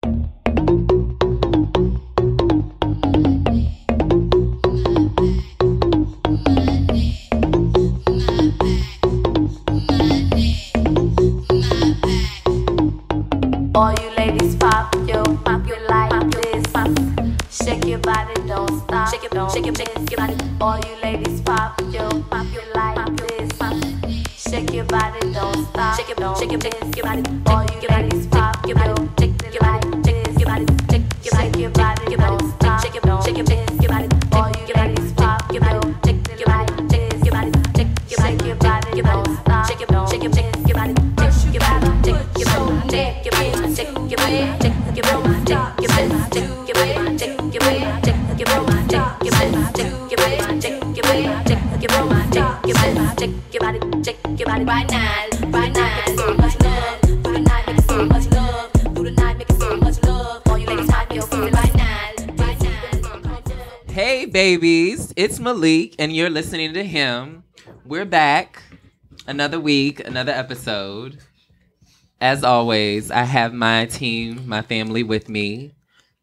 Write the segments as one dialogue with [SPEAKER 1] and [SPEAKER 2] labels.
[SPEAKER 1] All you ladies pop your like this. Shake your body, don't stop. Shake your body. All you ladies pop your like this. Shake your body, don't stop. Shake your body. All you ladies pop your body, shake your body, shake your body, don't stop. Shake your body. All you ladies pop your body, shake your body, shake your body, don't stop. Shake your body, shake your body, shake your body, shake your body, shake your body, shake your body, shake your body, shake your body, shake your body, shake your body, shake your body, shake your body, shake your body, shake your body, shake your body, shake your body, shake your body, shake your body, right now, right now, so much love, through the night, make it so much love, through the night, make it so much love. All you ladies type your feet right now, right now.
[SPEAKER 2] Hey babies, it's Malik, and you're listening to him. We're back, another week, another episode. As always, I have my team, my family with me.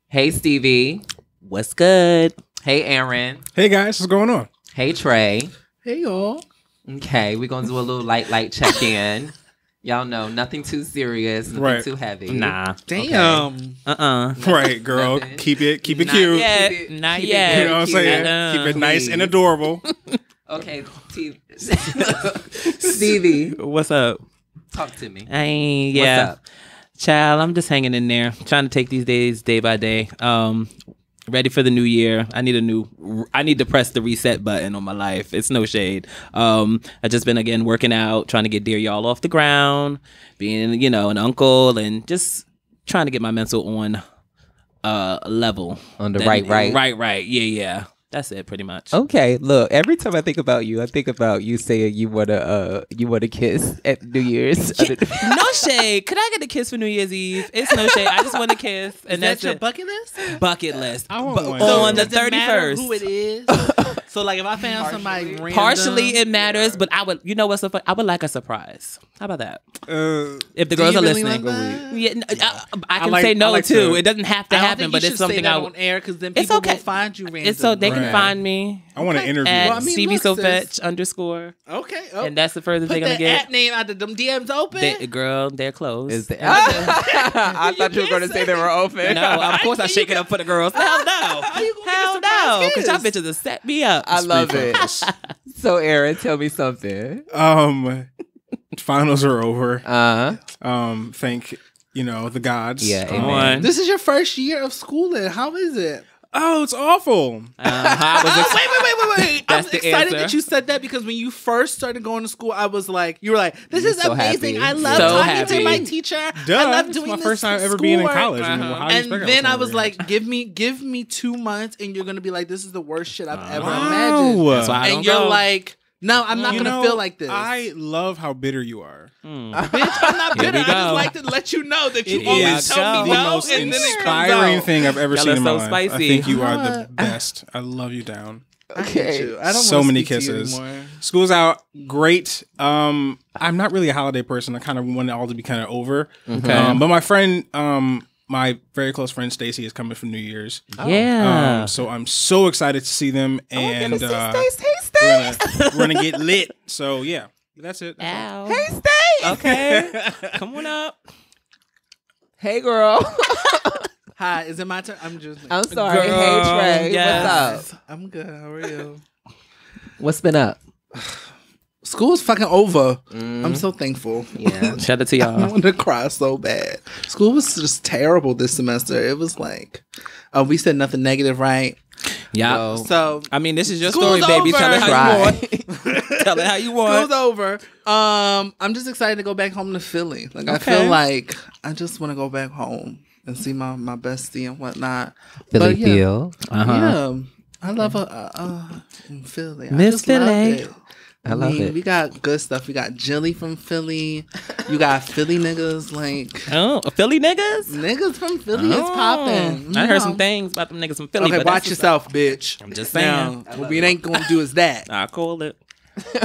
[SPEAKER 2] Hey, Stevie.
[SPEAKER 3] What's good?
[SPEAKER 2] Hey, Aaron.
[SPEAKER 4] Hey, guys. What's going on?
[SPEAKER 2] Hey, Trey.
[SPEAKER 3] Hey, y'all.
[SPEAKER 2] Okay, we're going to do a little light check-in. Y'all know, nothing too serious, nothing too heavy.
[SPEAKER 3] Nah.
[SPEAKER 4] Damn.
[SPEAKER 2] Okay.
[SPEAKER 4] Right, girl.
[SPEAKER 2] Nothing.
[SPEAKER 4] Keep it cute.
[SPEAKER 3] Not yet. Not yet.
[SPEAKER 4] You know what I'm saying? Keep it nice and adorable.
[SPEAKER 2] Okay, Stevie.
[SPEAKER 3] What's up?
[SPEAKER 2] Talk to me.
[SPEAKER 3] Yeah.
[SPEAKER 2] What's up?
[SPEAKER 3] Child, I'm just hanging in there, trying to take these days day by day. Ready for the new year. I need to press the reset button on my life. It's no shade. I just been again working out, trying to get dear y'all off the ground, being, an uncle, and just trying to get my mental on level.
[SPEAKER 2] On the right.
[SPEAKER 3] Right. Yeah. That's it, pretty much.
[SPEAKER 5] Okay, look. Every time I think about you saying you wanna kiss at New Year's.
[SPEAKER 3] No shade. Could I get a kiss for New Year's Eve? It's no shade. I just want a kiss, and that's
[SPEAKER 6] your
[SPEAKER 3] it.
[SPEAKER 6] bucket list?
[SPEAKER 3] Bucket list.
[SPEAKER 4] I want one.
[SPEAKER 3] On the
[SPEAKER 6] Does it matter
[SPEAKER 3] 31st.
[SPEAKER 6] who it is? So, like, if I found somebody random,
[SPEAKER 3] Partially, it matters, but I would. You know what's so funny? I would like a surprise. How about that? If the
[SPEAKER 6] do
[SPEAKER 3] girls
[SPEAKER 6] you
[SPEAKER 3] are
[SPEAKER 6] really
[SPEAKER 3] listening,
[SPEAKER 6] like that?
[SPEAKER 3] I can say no too. It doesn't have to
[SPEAKER 6] I don't
[SPEAKER 3] happen,
[SPEAKER 6] think
[SPEAKER 3] but
[SPEAKER 6] you
[SPEAKER 3] it's
[SPEAKER 6] should
[SPEAKER 3] something
[SPEAKER 6] say
[SPEAKER 3] I
[SPEAKER 6] that
[SPEAKER 3] would.
[SPEAKER 6] on air because then
[SPEAKER 3] It's
[SPEAKER 6] people
[SPEAKER 3] okay.
[SPEAKER 6] will find you random.
[SPEAKER 3] It's so they can
[SPEAKER 4] Right.
[SPEAKER 3] find me
[SPEAKER 4] I want to interview.
[SPEAKER 3] at
[SPEAKER 6] Well, I mean,
[SPEAKER 3] Stevie
[SPEAKER 6] look,
[SPEAKER 3] So
[SPEAKER 6] sis.
[SPEAKER 3] Fetch _
[SPEAKER 6] Okay.
[SPEAKER 3] and that's the furthest
[SPEAKER 6] Put
[SPEAKER 3] they're gonna
[SPEAKER 6] that
[SPEAKER 3] get.
[SPEAKER 6] at name out of them DMs open.
[SPEAKER 3] Girl, they're closed.
[SPEAKER 5] I thought you were going to say they were open.
[SPEAKER 3] No, of course I shake it up for the girls. Hell no. Hell no. Because y'all bitches have set me up.
[SPEAKER 5] I love it. So, Aaron, tell me something.
[SPEAKER 4] Finals are over. Thank the gods.
[SPEAKER 5] Yeah,
[SPEAKER 3] Come
[SPEAKER 5] amen.
[SPEAKER 3] on.
[SPEAKER 6] This is your first year of schooling. How is it?
[SPEAKER 4] Oh, it's awful.
[SPEAKER 6] Wait. I'm
[SPEAKER 3] That's the
[SPEAKER 6] excited
[SPEAKER 3] answer.
[SPEAKER 6] that you said that because when you first started going to school, I was like, you were like, this is
[SPEAKER 5] so
[SPEAKER 6] amazing.
[SPEAKER 5] happy.
[SPEAKER 6] I love
[SPEAKER 3] So
[SPEAKER 6] talking
[SPEAKER 3] happy.
[SPEAKER 6] to my teacher.
[SPEAKER 4] Duh.
[SPEAKER 6] I love
[SPEAKER 4] It's
[SPEAKER 6] doing
[SPEAKER 4] my
[SPEAKER 6] this
[SPEAKER 4] first time ever being in
[SPEAKER 6] schoolwork.
[SPEAKER 4] college. I mean, how do you
[SPEAKER 6] And
[SPEAKER 4] expect
[SPEAKER 6] then I
[SPEAKER 4] was
[SPEAKER 6] was
[SPEAKER 4] gonna
[SPEAKER 6] like, give me 2 months and you're going to be like, this is the worst shit I've ever
[SPEAKER 4] Wow.
[SPEAKER 6] imagined.
[SPEAKER 3] That's why I don't
[SPEAKER 6] And you're
[SPEAKER 3] go.
[SPEAKER 6] like, no, I'm not going to feel like this.
[SPEAKER 4] I love how bitter you are.
[SPEAKER 6] Bitch, I'm not
[SPEAKER 3] Here
[SPEAKER 6] bitter.
[SPEAKER 3] we
[SPEAKER 6] I just
[SPEAKER 3] go.
[SPEAKER 6] like to let you know that you
[SPEAKER 4] It
[SPEAKER 6] always
[SPEAKER 4] is
[SPEAKER 6] tell me
[SPEAKER 4] the
[SPEAKER 6] no
[SPEAKER 4] most
[SPEAKER 6] and then it comes
[SPEAKER 4] inspiring
[SPEAKER 6] out.
[SPEAKER 4] thing I've ever
[SPEAKER 3] Y'all
[SPEAKER 4] seen
[SPEAKER 3] are
[SPEAKER 4] in my
[SPEAKER 3] so
[SPEAKER 4] life.
[SPEAKER 3] spicy.
[SPEAKER 4] I think you are the best. I love you down.
[SPEAKER 6] I hate you. I don't
[SPEAKER 4] So
[SPEAKER 6] wanna
[SPEAKER 4] many
[SPEAKER 6] speak to you
[SPEAKER 4] kisses.
[SPEAKER 6] anymore.
[SPEAKER 4] School's out. Great. I'm not really a holiday person. I kind of want it all to be kind of over.
[SPEAKER 3] Okay.
[SPEAKER 4] But my friend, my very close friend Stacy is coming for New Year's.
[SPEAKER 3] Yeah.
[SPEAKER 4] So I'm so excited to see them, and
[SPEAKER 5] Hey,
[SPEAKER 4] we're gonna get lit. So yeah, that's it.
[SPEAKER 3] Ow.
[SPEAKER 5] Hey, Stay.
[SPEAKER 3] Okay. Come on up.
[SPEAKER 5] Hey, girl.
[SPEAKER 6] Hi, is it my turn? I'm
[SPEAKER 5] sorry.
[SPEAKER 3] Girl,
[SPEAKER 5] Hey, Trey.
[SPEAKER 3] yes.
[SPEAKER 5] What's up?
[SPEAKER 6] I'm good. How are you?
[SPEAKER 5] What's been up?
[SPEAKER 6] School's fucking over. I'm so thankful.
[SPEAKER 5] Yeah.
[SPEAKER 3] Shout out to
[SPEAKER 6] I
[SPEAKER 3] y'all.
[SPEAKER 6] want to cry so bad. School was just terrible this semester. It was like, we said nothing negative, right?
[SPEAKER 3] Yeah.
[SPEAKER 6] So
[SPEAKER 3] I mean, this is your
[SPEAKER 6] School's
[SPEAKER 3] story, baby.
[SPEAKER 6] over.
[SPEAKER 3] Tell it how
[SPEAKER 5] Try.
[SPEAKER 3] you want. Tell it how you want.
[SPEAKER 6] school's over. I'm just excited to go back home to Philly. Like I
[SPEAKER 3] Okay.
[SPEAKER 6] feel like I just want to go back home and see my bestie and whatnot.
[SPEAKER 5] Philly
[SPEAKER 6] But yeah,
[SPEAKER 5] feel.
[SPEAKER 6] yeah, I love Philly. I
[SPEAKER 3] Miss
[SPEAKER 6] just love
[SPEAKER 3] Philly.
[SPEAKER 6] it.
[SPEAKER 5] I love
[SPEAKER 6] mean,
[SPEAKER 5] it.
[SPEAKER 6] We got good stuff. We got Jilly from Philly. You got Philly niggas like
[SPEAKER 3] Oh, Philly niggas?
[SPEAKER 6] niggas from Philly is popping.
[SPEAKER 3] I heard some things about them niggas from Philly.
[SPEAKER 6] Okay,
[SPEAKER 3] but
[SPEAKER 6] watch
[SPEAKER 3] that's-
[SPEAKER 6] yourself, bitch.
[SPEAKER 3] I'm just saying.
[SPEAKER 6] Now, what we ain't gonna do is that.
[SPEAKER 3] I call it.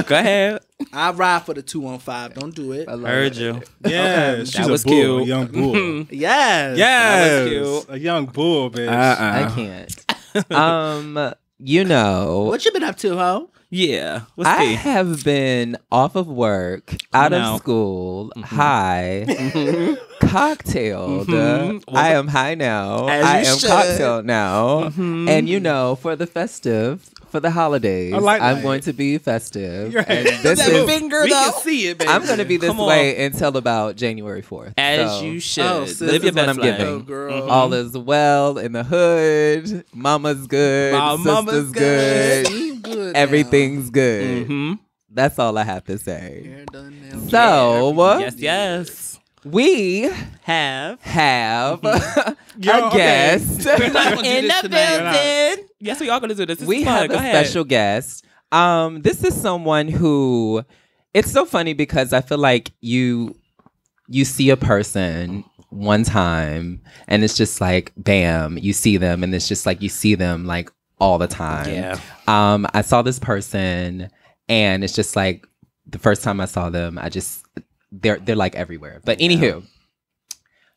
[SPEAKER 3] Go ahead.
[SPEAKER 6] I ride for the 215. Don't do it.
[SPEAKER 3] Heard you.
[SPEAKER 4] Yeah, she's
[SPEAKER 3] That was
[SPEAKER 4] a bull,
[SPEAKER 3] cute.
[SPEAKER 4] a young bull.
[SPEAKER 6] Yes.
[SPEAKER 4] Yes,
[SPEAKER 3] That was cute.
[SPEAKER 4] a young bull, bitch.
[SPEAKER 2] I can't. You know,
[SPEAKER 6] What you been up to, ho?
[SPEAKER 3] Yeah. What's
[SPEAKER 2] I
[SPEAKER 3] tea?
[SPEAKER 2] have been off of work, out
[SPEAKER 3] Now.
[SPEAKER 2] of school, high, cocktailed. I am high now.
[SPEAKER 6] As
[SPEAKER 2] I
[SPEAKER 6] you
[SPEAKER 2] am
[SPEAKER 6] should.
[SPEAKER 2] cocktailed now. And you know, for the festive, for the holidays,
[SPEAKER 4] I like
[SPEAKER 2] I'm
[SPEAKER 4] that.
[SPEAKER 2] going to be festive.
[SPEAKER 4] You're-
[SPEAKER 2] And
[SPEAKER 6] That
[SPEAKER 2] this is,
[SPEAKER 6] finger, we though. can see it, baby.
[SPEAKER 2] I'm going to be this
[SPEAKER 3] Come on.
[SPEAKER 2] way until about January 4th.
[SPEAKER 3] As
[SPEAKER 2] So,
[SPEAKER 3] you should.
[SPEAKER 6] Oh, sis,
[SPEAKER 3] Live your
[SPEAKER 2] this is what
[SPEAKER 3] best
[SPEAKER 2] I'm
[SPEAKER 3] life.
[SPEAKER 2] giving.
[SPEAKER 6] Oh, girl.
[SPEAKER 2] All is well in the hood. Mama's good.
[SPEAKER 3] My mama's
[SPEAKER 2] sister's good.
[SPEAKER 6] You good now.
[SPEAKER 2] Everything's good.
[SPEAKER 3] Mm-hmm.
[SPEAKER 2] That's all I have to say.
[SPEAKER 6] Hair done, nails
[SPEAKER 2] So,
[SPEAKER 3] Yes.
[SPEAKER 2] we
[SPEAKER 3] Have.
[SPEAKER 2] have a
[SPEAKER 4] okay.
[SPEAKER 2] guest.
[SPEAKER 6] We're not gonna do
[SPEAKER 3] In
[SPEAKER 6] this
[SPEAKER 3] the
[SPEAKER 6] tonight.
[SPEAKER 3] building. Yes, we are going to do this. This
[SPEAKER 2] We
[SPEAKER 3] is fun.
[SPEAKER 2] have
[SPEAKER 3] Go
[SPEAKER 2] a
[SPEAKER 3] ahead.
[SPEAKER 2] special guest. This is someone who, it's so funny because I feel like you see a person one time and it's just like, bam, you see them and it's just like you see them like all the time.
[SPEAKER 3] Yeah.
[SPEAKER 2] I saw this person and it's just like the first time I saw them, they're like everywhere. But anywho,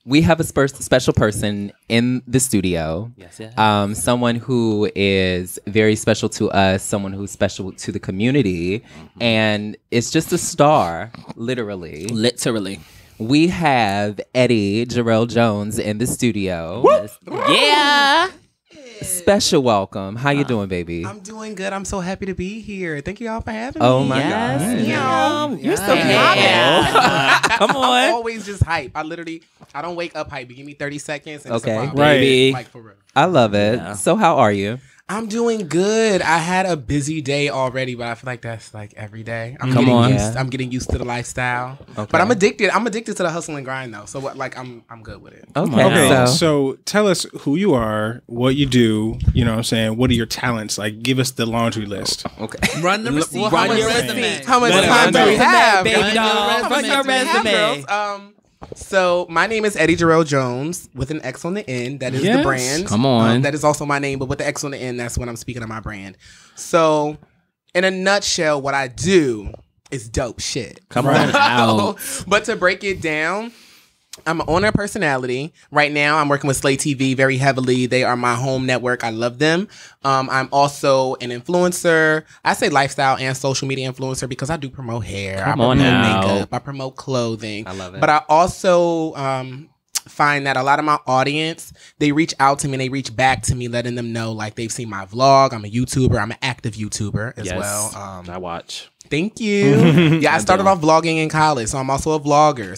[SPEAKER 2] we have a special person in the studio.
[SPEAKER 3] Yes, yes.
[SPEAKER 2] Someone who is very special to us, someone who's special to the community, and it's just a star, literally.
[SPEAKER 3] Literally.
[SPEAKER 2] We have Eddie Jarel Jonesx in the studio.
[SPEAKER 3] Yeah.
[SPEAKER 2] Special welcome. How you doing, baby?
[SPEAKER 7] I'm doing good. I'm so happy to be here. Thank you all for having
[SPEAKER 2] Oh
[SPEAKER 7] me.
[SPEAKER 2] my
[SPEAKER 3] Yes.
[SPEAKER 2] God.
[SPEAKER 3] Yeah. You're so
[SPEAKER 7] Yeah.
[SPEAKER 3] Come
[SPEAKER 7] I'm
[SPEAKER 3] on.
[SPEAKER 7] always just hype. I don't wake up hype. You give me 30 seconds. And it's a
[SPEAKER 2] Okay.
[SPEAKER 7] problem.
[SPEAKER 4] Right.
[SPEAKER 3] Baby.
[SPEAKER 7] Like for real.
[SPEAKER 2] I love it.
[SPEAKER 3] Yeah.
[SPEAKER 2] So how are you?
[SPEAKER 7] I'm doing good. I had a busy day already, but I feel like that's like every day.
[SPEAKER 3] Come on.
[SPEAKER 7] I'm getting used to the lifestyle.
[SPEAKER 2] Okay.
[SPEAKER 7] But I'm addicted. I'm addicted to the hustle and grind though. So what? Like I'm good with it.
[SPEAKER 2] Okay.
[SPEAKER 4] Okay,
[SPEAKER 2] So,
[SPEAKER 4] so tell us who you are, what you do, you know what I'm saying? What are your talents? Like, give us the laundry list.
[SPEAKER 2] okay.
[SPEAKER 6] Run the receipt.
[SPEAKER 7] Well,
[SPEAKER 6] Run
[SPEAKER 7] how
[SPEAKER 6] your
[SPEAKER 7] much-
[SPEAKER 6] resume.
[SPEAKER 7] How much
[SPEAKER 4] Let it
[SPEAKER 7] time do
[SPEAKER 4] run
[SPEAKER 7] we
[SPEAKER 4] down.
[SPEAKER 7] have?
[SPEAKER 3] Baby
[SPEAKER 6] Run
[SPEAKER 3] doll.
[SPEAKER 6] your
[SPEAKER 3] Run
[SPEAKER 6] resume.
[SPEAKER 3] your
[SPEAKER 7] Do we have,
[SPEAKER 3] resume.
[SPEAKER 7] girls? So my name is Eddie Jarel Jonesx with an X on the end. That is
[SPEAKER 4] Yes.
[SPEAKER 7] the brand.
[SPEAKER 3] Come on.
[SPEAKER 7] That is also my name, but with the X on the end, that's when I'm speaking of my brand. So, in a nutshell, what I do is dope shit.
[SPEAKER 3] Come on out.
[SPEAKER 7] But to break it down, I'm an owner personality. Right now, I'm working with Slay TV very heavily. They are my home network. I love them. I'm also an influencer. I say lifestyle and social media influencer because I do promote hair.
[SPEAKER 3] Come
[SPEAKER 7] I
[SPEAKER 3] on
[SPEAKER 7] promote
[SPEAKER 3] now.
[SPEAKER 7] makeup. I promote clothing.
[SPEAKER 2] I love it.
[SPEAKER 7] But I also find that a lot of my audience, they reach out to me and they reach back to me letting them know like they've seen my vlog. I'm a YouTuber. I'm an active YouTuber as
[SPEAKER 3] Yes.
[SPEAKER 7] well.
[SPEAKER 3] I watch.
[SPEAKER 7] Thank you. Yeah, I started off vlogging in college, so I'm also a vlogger,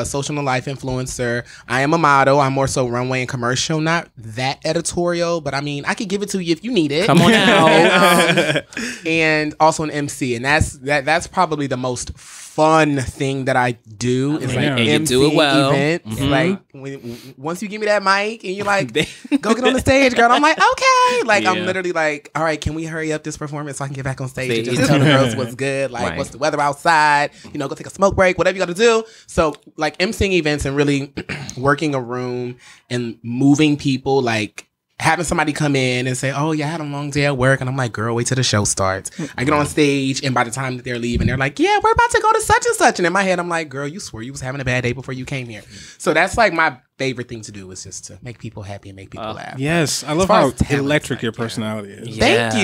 [SPEAKER 7] social life influencer. I am a model. I'm more so runway and commercial, not that editorial, but I mean, I could give it to you if you need it.
[SPEAKER 3] Come on out.
[SPEAKER 7] And also an MC, and that's probably the most fun thing that I do. Is like
[SPEAKER 4] And
[SPEAKER 3] you
[SPEAKER 7] MC
[SPEAKER 3] do it well.
[SPEAKER 7] events.
[SPEAKER 3] Mhm.
[SPEAKER 7] Like once you give me that mic and you're like, go get on the stage, girl. I'm like, okay. Like
[SPEAKER 3] Yeah.
[SPEAKER 7] I'm literally like, all right, can we hurry up this performance so I can get back on stage and
[SPEAKER 3] Stage.
[SPEAKER 7] just tell the girls what's good, like
[SPEAKER 2] Right.
[SPEAKER 7] what's the weather outside, go take a smoke break, whatever you got to do. So like emceeing events and really working a room and moving people, like having somebody come in and say, oh yeah, I had a long day at work, and I'm like, girl, wait till the show starts. I get on stage, and by the time that they're leaving, they're like, yeah, we're about to go to such and such, and in my head I'm like, girl, you swore you was having a bad day before you came here. So that's like my favorite thing to do, is just to make people happy and make people laugh.
[SPEAKER 4] Yes, I love
[SPEAKER 7] far
[SPEAKER 4] how
[SPEAKER 7] as talent's
[SPEAKER 4] electric your
[SPEAKER 7] like, yeah.
[SPEAKER 4] personality is.
[SPEAKER 3] Yeah.
[SPEAKER 7] Thank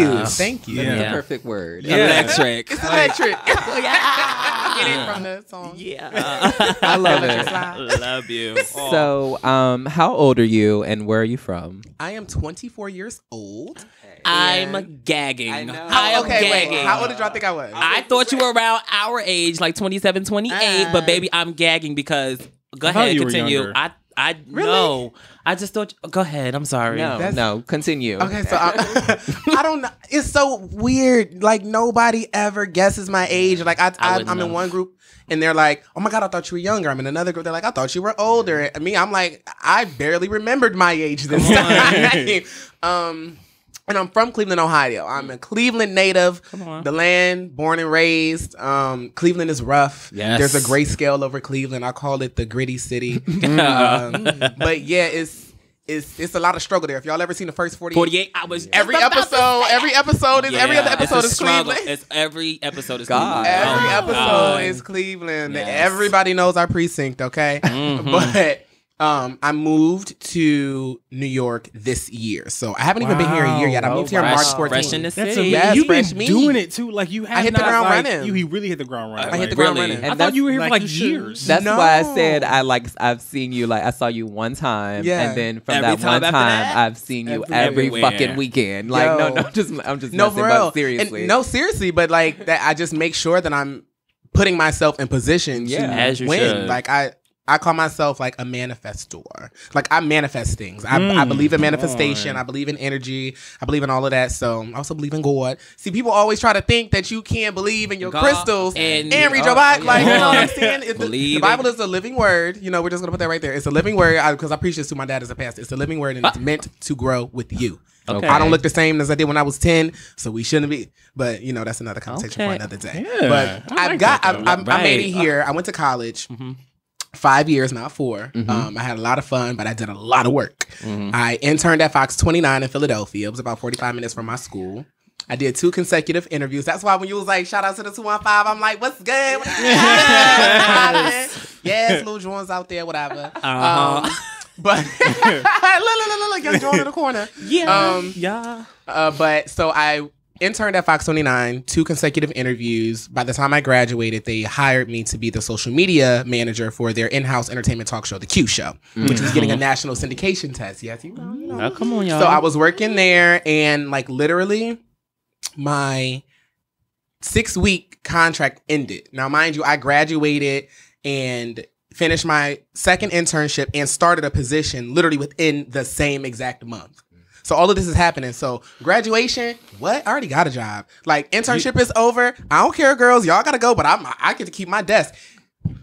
[SPEAKER 7] you.
[SPEAKER 2] That's
[SPEAKER 3] Yeah.
[SPEAKER 2] the perfect word.
[SPEAKER 3] Electric.
[SPEAKER 7] It's electric. Get it from the song.
[SPEAKER 3] Yeah.
[SPEAKER 2] I love it.
[SPEAKER 3] Love you.
[SPEAKER 2] So, how old are you and where are you from?
[SPEAKER 7] I am 24 years old.
[SPEAKER 3] I'm gagging. I
[SPEAKER 2] know.
[SPEAKER 3] am
[SPEAKER 7] Okay,
[SPEAKER 3] gagging.
[SPEAKER 7] wait. How old did y'all think I was?
[SPEAKER 3] I thought you were around our age, like 27, 28, but baby, I'm gagging because go
[SPEAKER 4] I thought
[SPEAKER 3] ahead,
[SPEAKER 4] you were
[SPEAKER 3] continue.
[SPEAKER 4] younger.
[SPEAKER 3] I no. I just thought go ahead. I'm sorry.
[SPEAKER 2] No, continue.
[SPEAKER 7] Okay, so I don't know. It's so weird. Like nobody ever guesses my age. Like
[SPEAKER 3] wouldn't
[SPEAKER 7] I'm
[SPEAKER 3] know.
[SPEAKER 7] in one group and they're like, "Oh my god, I thought you were younger." I'm in another group. They're like, "I thought you were older." And me, I'm like, I barely remembered my age this time. And I'm from Cleveland, Ohio. I'm a Cleveland native.
[SPEAKER 3] Come on.
[SPEAKER 7] The land, born and raised. Cleveland is rough.
[SPEAKER 3] Yes.
[SPEAKER 7] There's a gray scale over Cleveland. I call it the gritty city. But yeah, it's a lot of struggle there. If y'all ever seen the first
[SPEAKER 3] 48 hours.
[SPEAKER 7] every episode is every other episode is
[SPEAKER 3] struggle.
[SPEAKER 7] Cleveland.
[SPEAKER 3] It's every episode is
[SPEAKER 5] God.
[SPEAKER 3] Cleveland.
[SPEAKER 7] Every
[SPEAKER 3] Oh,
[SPEAKER 7] episode
[SPEAKER 3] God.
[SPEAKER 7] is Cleveland.
[SPEAKER 3] Yes.
[SPEAKER 7] Everybody knows our precinct, okay? But I moved to New York this year, so I haven't even been here a year yet. I moved here March 14th.
[SPEAKER 3] Fresh in the
[SPEAKER 4] That's
[SPEAKER 3] city.
[SPEAKER 7] Yes,
[SPEAKER 4] you've
[SPEAKER 7] fresh
[SPEAKER 4] been
[SPEAKER 7] meat.
[SPEAKER 4] doing it too. Like you have.
[SPEAKER 7] I hit the
[SPEAKER 4] not,
[SPEAKER 7] ground
[SPEAKER 4] like,
[SPEAKER 7] running.
[SPEAKER 4] You really hit the ground running.
[SPEAKER 7] I hit the ground
[SPEAKER 3] Really?
[SPEAKER 7] running.
[SPEAKER 4] I
[SPEAKER 5] And
[SPEAKER 4] thought you were here
[SPEAKER 5] that's-
[SPEAKER 4] for like
[SPEAKER 5] like
[SPEAKER 4] years.
[SPEAKER 5] That's
[SPEAKER 7] No.
[SPEAKER 5] why I said I've seen you I saw you one time,
[SPEAKER 7] Yeah.
[SPEAKER 5] and then from
[SPEAKER 3] Every
[SPEAKER 5] that
[SPEAKER 3] time
[SPEAKER 5] one
[SPEAKER 3] after
[SPEAKER 5] time
[SPEAKER 3] that?
[SPEAKER 5] I've seen you every
[SPEAKER 3] Everywhere.
[SPEAKER 5] fucking weekend. Like
[SPEAKER 7] Yo.
[SPEAKER 5] no, I'm just
[SPEAKER 7] No,
[SPEAKER 5] messing,
[SPEAKER 7] for real.
[SPEAKER 5] but seriously,
[SPEAKER 7] And no, seriously, but like that, I just make sure that I'm putting myself in position
[SPEAKER 5] Yeah.
[SPEAKER 7] to
[SPEAKER 3] As you
[SPEAKER 7] win.
[SPEAKER 3] should.
[SPEAKER 7] Like I call myself like a manifestor. Like I manifest things. I believe in manifestation. I believe in energy. I believe in all of that. So I also believe in God. See, people always try to think that you can't believe in your
[SPEAKER 3] God
[SPEAKER 7] crystals
[SPEAKER 3] and-
[SPEAKER 7] and read your Bible. Like, you know what I'm
[SPEAKER 3] Yeah.
[SPEAKER 7] saying? The
[SPEAKER 3] Believe
[SPEAKER 7] Bible
[SPEAKER 3] it.
[SPEAKER 7] is a living word. You know, we're just gonna put that right there. It's a living word because I preach this to my dad as a pastor. It's a living word and it's meant to grow with you.
[SPEAKER 3] Okay.
[SPEAKER 7] I don't look the same as I did when I was 10, so we shouldn't be. But you know, that's another conversation for
[SPEAKER 3] Okay.
[SPEAKER 7] another day.
[SPEAKER 4] Yeah.
[SPEAKER 7] But
[SPEAKER 4] I like that, though.
[SPEAKER 7] I made it here. I went to college. 5 years, not 4. I had a lot of fun, but I did a lot of work. I interned at Fox 29 in Philadelphia. It was about 45 minutes from my school. I did 2 consecutive interviews. That's why when you was like, shout out to the 215, I'm like, what's good? What's happening? Yes, little Jones out there, whatever. But look, young Jones in the corner.
[SPEAKER 3] Yeah.
[SPEAKER 7] But so I interned at Fox 29, 2 consecutive interviews. By the time I graduated, they hired me to be the social media manager for their in-house entertainment talk show, The Q Show, which was getting a national syndication test. Yes, you know.
[SPEAKER 3] Oh, come on, y'all.
[SPEAKER 7] So I was working there, and like literally, my 6-week contract ended. Now, mind you, I graduated and finished my second internship and started a position literally within the same exact month. So all of this is happening. So graduation, what? I already got a job. Like internship is over. I don't care, girls. Y'all gotta go, but I get to keep my desk.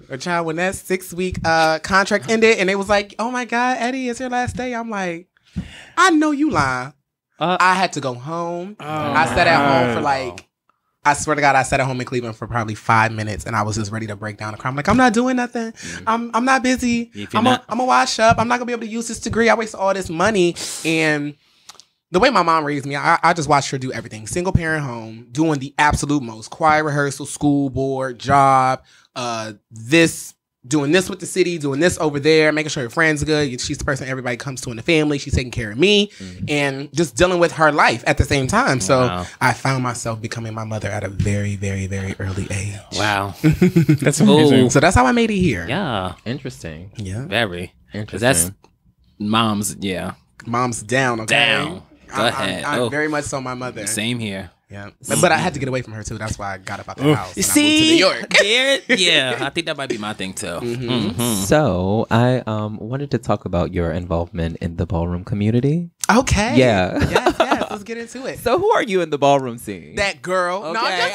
[SPEAKER 7] But child, when that 6-week contract ended, and it was like, oh my God, Eddie, it's your last day. I'm like, I know you lying. I had to go home. I sat at home for like, I swear to God, I sat at home in Cleveland for probably 5 minutes, and I was just ready to break down and cry. I'm like, I'm not doing nothing. I'm not busy. I'm gonna wash up. I'm not gonna be able to use this degree. I wasted all this money. And the way my mom raised me, I just watched her do everything. Single parent home, doing the absolute most. Choir rehearsal, school board, job, doing this with the city, doing this over there, making sure her friends are good. She's the person everybody comes to in the family. She's taking care of me and just dealing with her life at the same time. So I found myself becoming my mother at a very, very, very early age.
[SPEAKER 3] Wow.
[SPEAKER 4] That's amazing.
[SPEAKER 7] So that's how I made it here.
[SPEAKER 3] Yeah.
[SPEAKER 2] Interesting.
[SPEAKER 7] Yeah.
[SPEAKER 3] Very.
[SPEAKER 2] Interesting.
[SPEAKER 3] That's mom's, yeah.
[SPEAKER 7] Mom's down, okay?
[SPEAKER 3] Down. Go ahead.
[SPEAKER 7] I'm very much so my mother.
[SPEAKER 3] Same here.
[SPEAKER 7] Yeah. But I had to get away from her too. That's why I got up out the house. And I moved to New
[SPEAKER 3] See,
[SPEAKER 7] York.
[SPEAKER 3] yeah, I think that might be my thing too.
[SPEAKER 5] So I wanted to talk about your involvement in the ballroom community.
[SPEAKER 7] Okay.
[SPEAKER 5] Yeah.
[SPEAKER 7] Yes. Let's get into it.
[SPEAKER 5] So who are you in the ballroom scene?
[SPEAKER 7] That girl. No, I'm
[SPEAKER 5] Okay.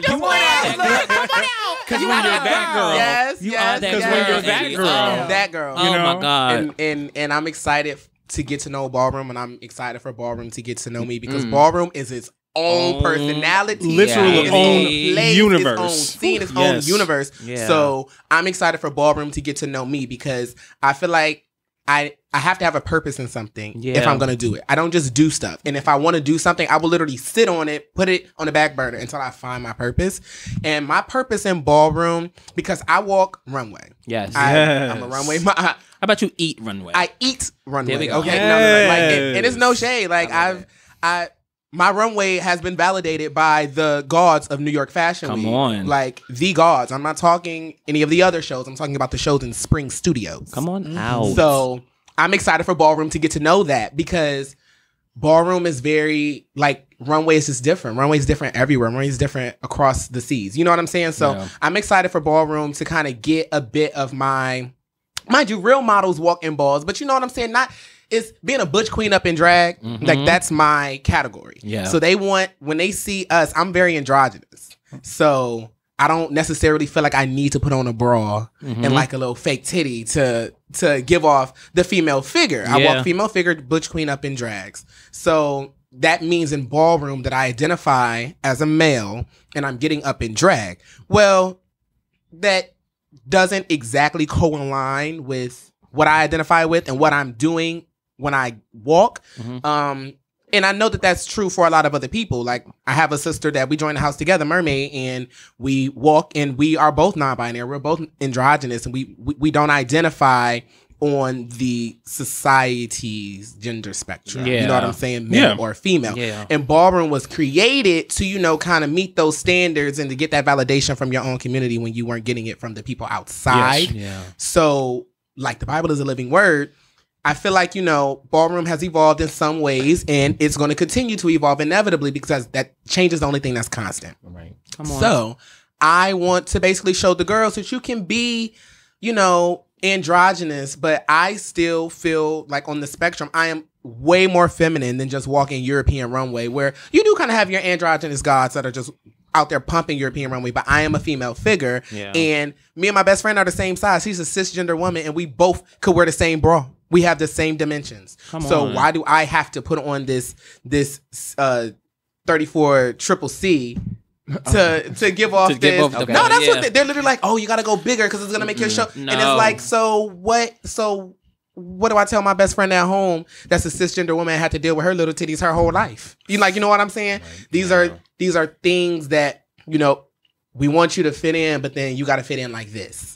[SPEAKER 7] just
[SPEAKER 3] You are that girl.
[SPEAKER 4] Because when you're that girl,
[SPEAKER 7] Yes.
[SPEAKER 3] You
[SPEAKER 7] yes,
[SPEAKER 3] are that
[SPEAKER 7] yes.
[SPEAKER 4] when you're that
[SPEAKER 3] Eddie.
[SPEAKER 4] girl,
[SPEAKER 7] That girl.
[SPEAKER 3] Oh
[SPEAKER 4] know?
[SPEAKER 3] my God.
[SPEAKER 7] And I'm excited to get to know ballroom, and I'm excited for ballroom to get to know me because ballroom is its own personality,
[SPEAKER 4] literal
[SPEAKER 7] its
[SPEAKER 3] own
[SPEAKER 7] place,
[SPEAKER 4] universe.
[SPEAKER 7] its own scene, its
[SPEAKER 4] Yes.
[SPEAKER 7] own universe.
[SPEAKER 3] Yeah.
[SPEAKER 7] So I'm excited for ballroom to get to know me because I feel like I have to have a purpose in something if
[SPEAKER 3] Yeah.
[SPEAKER 7] I'm gonna do it. I don't just do stuff. And if I want to do something, I will literally sit on it, put it on the back burner until I find my purpose. And my purpose in ballroom, because I walk runway.
[SPEAKER 3] Yes.
[SPEAKER 7] I'm a runway.
[SPEAKER 3] How about you eat runway?
[SPEAKER 7] I eat runway.
[SPEAKER 3] There we go.
[SPEAKER 7] Okay, no. Like, and it's no
[SPEAKER 4] Yes.
[SPEAKER 7] shade. Like my runway has been validated by the gods of New York Fashion
[SPEAKER 3] Come
[SPEAKER 7] Week.
[SPEAKER 3] on.
[SPEAKER 7] Like the gods. I'm not talking any of the other shows. I'm talking about the shows in Spring Studios.
[SPEAKER 3] Come on out.
[SPEAKER 7] So I'm excited for ballroom to get to know that because ballroom is very like runway is just different. Runway is different everywhere. Runway is different across the seas. You know what I'm saying? So
[SPEAKER 3] Yeah.
[SPEAKER 7] I'm excited for ballroom to kind of get a bit of mind you, real models walk in balls, but you know what I'm saying? It's being a butch queen up in drag. Like that's my category.
[SPEAKER 3] Yeah.
[SPEAKER 7] So when they see us, I'm very androgynous. So I don't necessarily feel like I need to put on a bra and like a little fake titty to give off the female figure. I
[SPEAKER 3] Yeah.
[SPEAKER 7] walk female figure, butch queen up in drags. So that means in ballroom that I identify as a male and I'm getting up in drag. Well, that doesn't exactly co-align with what I identify with and what I'm doing when I walk. And I know that that's true for a lot of other people. Like, I have a sister that we joined the house together, Mermaid, and we walk, and we are both non-binary. We're both androgynous, and we don't identify on the society's gender spectrum. You know what I'm saying? Male or female. And ballroom was created to, you know, kind of meet those standards and to get that validation from your own community when you weren't getting it from the people outside. So, like, the Bible is a living word. I feel like, you know, ballroom has evolved in some ways, and it's going to continue to evolve inevitably because that change is the only thing that's constant.
[SPEAKER 3] Come on.
[SPEAKER 7] So I want to basically show the girls that you can be, you know, androgynous, but I still feel like on the spectrum, I am way more feminine than just walking European runway, where you do kind of have your androgynous gods that are just out there pumping European runway, but I am a female figure. And me and my best friend are the same size. She's a cisgender woman, and we both could wear the same bra. We have the same dimensions. So why do I have to put on this 34 triple C to give off this? No, that's what they're literally like. Oh, you got to go bigger because it's gonna make your show. And it's like, so what? So what do I tell my best friend at home that's a cisgender woman and had to deal with her little titties her whole life? You know what I'm saying? These are things that, you know, we want you to fit in, but then you got to fit in like this.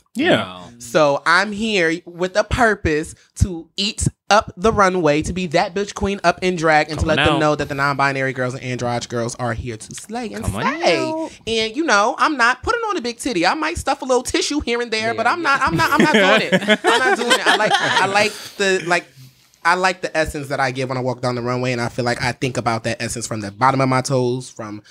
[SPEAKER 7] So I'm here with a purpose to eat up the runway, to be that bitch queen up in drag, and to let them know that the non-binary girls and androgyny girls are here to slay and slay. And, you know, I'm not putting on a big titty. I might stuff a little tissue here and there, but I'm not doing it. I'm not doing it. I like the essence that I give when I walk down the runway, and I feel like I think about that essence from the bottom of my toes, from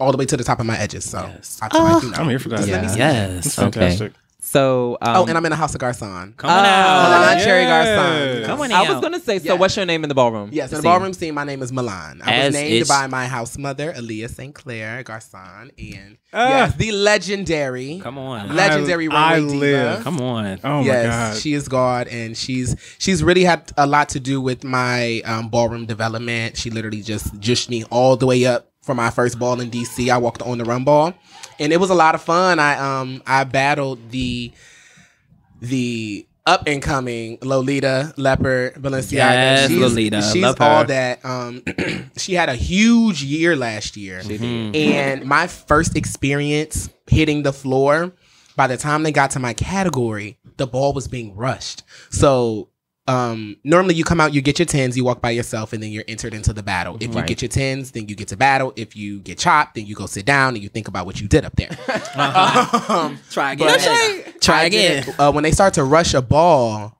[SPEAKER 7] all the way to the top of my edges. So I feel like, you know,
[SPEAKER 4] I'm here for that.
[SPEAKER 3] Yes.
[SPEAKER 4] It's fantastic.
[SPEAKER 5] So,
[SPEAKER 7] and I'm in a House of Garcon.
[SPEAKER 3] Come on out.
[SPEAKER 7] Milan Cherry Garcon.
[SPEAKER 3] Come on
[SPEAKER 5] I
[SPEAKER 3] out.
[SPEAKER 5] was gonna say, so what's your name in the ballroom?
[SPEAKER 7] Yes, in the ballroom scene, my name is Milan. I
[SPEAKER 3] As
[SPEAKER 7] was named
[SPEAKER 3] is-
[SPEAKER 7] by my house mother, Aaliyah St. Clair Garcon, and yes, the legendary,
[SPEAKER 3] Come on.
[SPEAKER 7] legendary
[SPEAKER 4] I
[SPEAKER 7] runway diva.
[SPEAKER 4] live.
[SPEAKER 3] Come on.
[SPEAKER 4] Oh my
[SPEAKER 7] Yes,
[SPEAKER 4] God.
[SPEAKER 7] she is God, and she's really had a lot to do with my ballroom development. She literally just jushed me all the way up for my first ball in DC. I walked on the run ball, and it was a lot of fun. I battled the up and coming Lolita Leopard Balenciaga.
[SPEAKER 3] Yes, Lolita.
[SPEAKER 7] She's
[SPEAKER 3] Love her.
[SPEAKER 7] all that. She had a huge year last year, and my first experience hitting the floor. By the time they got to my category, the ball was being rushed. So normally you come out, you get your 10s, you walk by yourself, and then you're entered into the battle. If you get your 10s, then you get to battle. If you get chopped, then you go sit down and you think about what you did up there.
[SPEAKER 3] Try again. Try again.
[SPEAKER 7] When they start to rush a ball,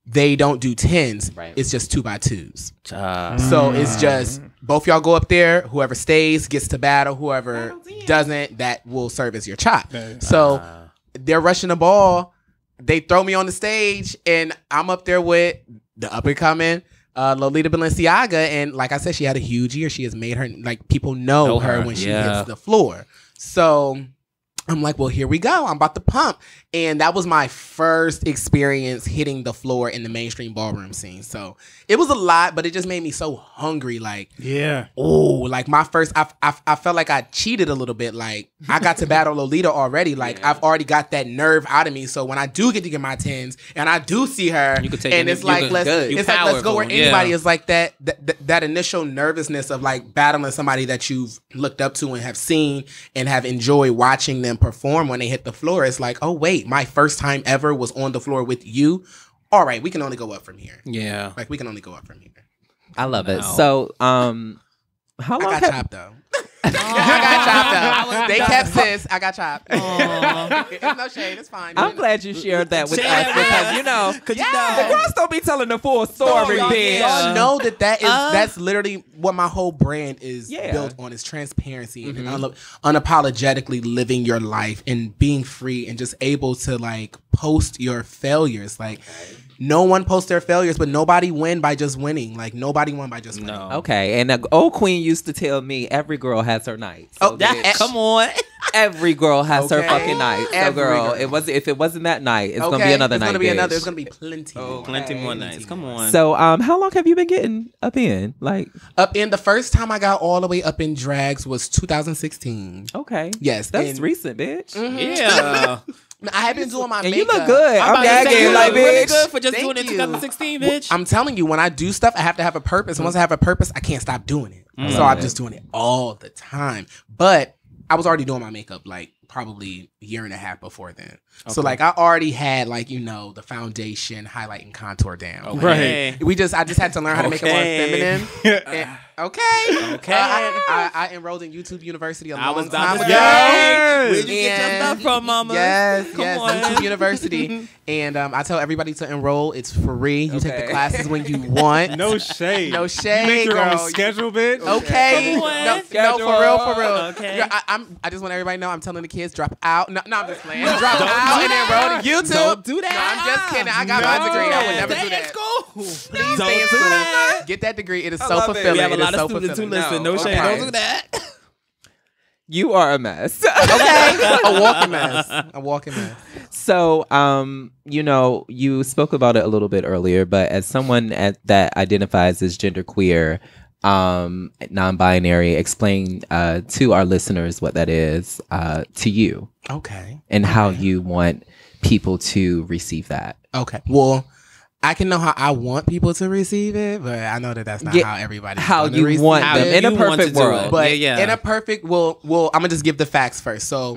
[SPEAKER 7] they don't do 10s. It's just 2x2s. So it's just both y'all go up there. Whoever stays gets to battle. Whoever doesn't, that will serve as your chop. So they're rushing the ball. They throw me on the stage, and I'm up there with the up and coming Lolita Balenciaga. And like I said, she had a huge year. She has made her, like, people know her when she hits the floor. So I'm like, well, here we go. I'm about to pump. And that was my first experience hitting the floor in the mainstream ballroom scene. So it was a lot, but it just made me so hungry. Like, like my first, I felt like I cheated a little bit. Like, I got to battle Lolita already. Like, I've already got that nerve out of me. So when I do get to get my 10s and I do see her,
[SPEAKER 3] You could take
[SPEAKER 7] and
[SPEAKER 3] it-
[SPEAKER 7] it's
[SPEAKER 3] you
[SPEAKER 7] like,
[SPEAKER 3] could-
[SPEAKER 7] let's
[SPEAKER 3] you
[SPEAKER 7] go where
[SPEAKER 3] powerful,
[SPEAKER 7] anybody
[SPEAKER 3] yeah.
[SPEAKER 7] is like that initial nervousness of like battling somebody that you've looked up to and have seen and have enjoyed watching them perform when they hit the floor. It's like, oh wait, my first time ever was on the floor with you. All right, we can only go up from here.
[SPEAKER 3] Yeah.
[SPEAKER 7] Like, we can only go up from here.
[SPEAKER 5] I love it. So, how long
[SPEAKER 7] I got
[SPEAKER 5] have
[SPEAKER 7] chopped though. I got chopped though. They kept sis. I got chopped. It's no shade. It's fine.
[SPEAKER 5] I'm glad you shared that with
[SPEAKER 3] Share
[SPEAKER 5] us
[SPEAKER 3] that
[SPEAKER 5] because you know, the girls don't be telling the full story, bitch.
[SPEAKER 7] Y'all know that is that's literally what my whole brand is
[SPEAKER 5] Yeah.
[SPEAKER 7] built on, is transparency and unapologetically living your life and being free and just able to like post your failures. Like, no one posts their failures, but nobody win by just winning. Like, nobody won by just winning.
[SPEAKER 3] No.
[SPEAKER 5] Okay, and the old queen used to tell me every girl has her night. So
[SPEAKER 7] that-
[SPEAKER 3] Come on.
[SPEAKER 5] every girl has her
[SPEAKER 7] Okay.
[SPEAKER 5] fucking night. So
[SPEAKER 7] Every
[SPEAKER 5] girl,
[SPEAKER 7] girl.
[SPEAKER 5] if it wasn't that night, it's gonna be another
[SPEAKER 7] it's
[SPEAKER 5] night.
[SPEAKER 7] Gonna be another.
[SPEAKER 5] bitch.
[SPEAKER 7] It's gonna be plenty. more.
[SPEAKER 3] Plenty more nights. Come on.
[SPEAKER 5] So, how long have you been getting up in? Like,
[SPEAKER 7] Up in the first time I got all the way up in drags was 2016.
[SPEAKER 5] okay,
[SPEAKER 7] Yes,
[SPEAKER 5] that's
[SPEAKER 7] and-
[SPEAKER 5] recent, bitch.
[SPEAKER 3] yeah.
[SPEAKER 7] I have been doing my
[SPEAKER 5] And
[SPEAKER 7] makeup.
[SPEAKER 5] you look good. I'm
[SPEAKER 3] about to say,
[SPEAKER 5] gagging
[SPEAKER 3] you
[SPEAKER 5] like,
[SPEAKER 3] look really
[SPEAKER 5] bitch.
[SPEAKER 3] good for just
[SPEAKER 7] Thank
[SPEAKER 3] doing it in
[SPEAKER 7] you.
[SPEAKER 3] 2016, bitch.
[SPEAKER 7] I'm telling you, when I do stuff, I have to have a purpose. And once I have a purpose, I can't stop doing it. So I'm just doing it all the time. But I was already doing my makeup like probably a year and a half before then. So like I already had like, you know, the foundation, highlight, and contour down.
[SPEAKER 3] Okay.
[SPEAKER 7] I just had to learn how to make it more
[SPEAKER 3] Okay.
[SPEAKER 7] feminine. Okay.
[SPEAKER 3] Okay.
[SPEAKER 7] I enrolled in YouTube University a
[SPEAKER 3] I was
[SPEAKER 7] long
[SPEAKER 3] about
[SPEAKER 7] time
[SPEAKER 3] to
[SPEAKER 7] ago.
[SPEAKER 3] say, where'd you get your
[SPEAKER 7] And-
[SPEAKER 3] stuff from, mama?
[SPEAKER 7] Yes,
[SPEAKER 3] Come
[SPEAKER 7] yes,
[SPEAKER 3] on.
[SPEAKER 7] YouTube University. And I tell everybody to enroll. It's free. You take the
[SPEAKER 5] Okay.
[SPEAKER 7] classes when you want.
[SPEAKER 4] No shade.
[SPEAKER 7] No shade,
[SPEAKER 4] You make your
[SPEAKER 7] girl.
[SPEAKER 4] own schedule, bitch.
[SPEAKER 7] Okay.
[SPEAKER 3] Come on.
[SPEAKER 7] No, for real, for real.
[SPEAKER 3] Okay.
[SPEAKER 7] Yeah, I just want everybody to know I'm telling the kids drop out. No, I'm just playing. Drop out and enroll to YouTube.
[SPEAKER 3] Don't do that.
[SPEAKER 7] No, I'm just kidding. I got my degree. I would never do
[SPEAKER 3] Stay in
[SPEAKER 7] that.
[SPEAKER 3] school.
[SPEAKER 7] Please
[SPEAKER 3] Don't
[SPEAKER 7] stay in
[SPEAKER 3] do
[SPEAKER 7] school.
[SPEAKER 3] that.
[SPEAKER 7] Get that degree. It is so
[SPEAKER 5] love it.
[SPEAKER 7] fulfilling.
[SPEAKER 3] We have a
[SPEAKER 7] It is
[SPEAKER 3] lot of
[SPEAKER 7] so
[SPEAKER 3] students who
[SPEAKER 7] fulfilling.
[SPEAKER 3] listen. No shade.
[SPEAKER 7] okay.
[SPEAKER 3] Don't do that.
[SPEAKER 5] You are a mess.
[SPEAKER 7] Okay. A walking mess. A walking mess.
[SPEAKER 5] So, you know, you spoke about it a little bit earlier, but as someone that identifies as genderqueer, non-binary, explain to our listeners what that is to you
[SPEAKER 7] Okay.
[SPEAKER 5] and how you want people to receive that.
[SPEAKER 7] Okay. Well, I can know how I want people to receive it, but I know that that's not how everybody.
[SPEAKER 5] How you want
[SPEAKER 3] How
[SPEAKER 5] them
[SPEAKER 3] you
[SPEAKER 5] in a
[SPEAKER 3] want to
[SPEAKER 5] perfect
[SPEAKER 3] do
[SPEAKER 5] world.
[SPEAKER 3] it.
[SPEAKER 7] But
[SPEAKER 3] Yeah.
[SPEAKER 7] in a perfect, well, I'm gonna just give the facts first. So,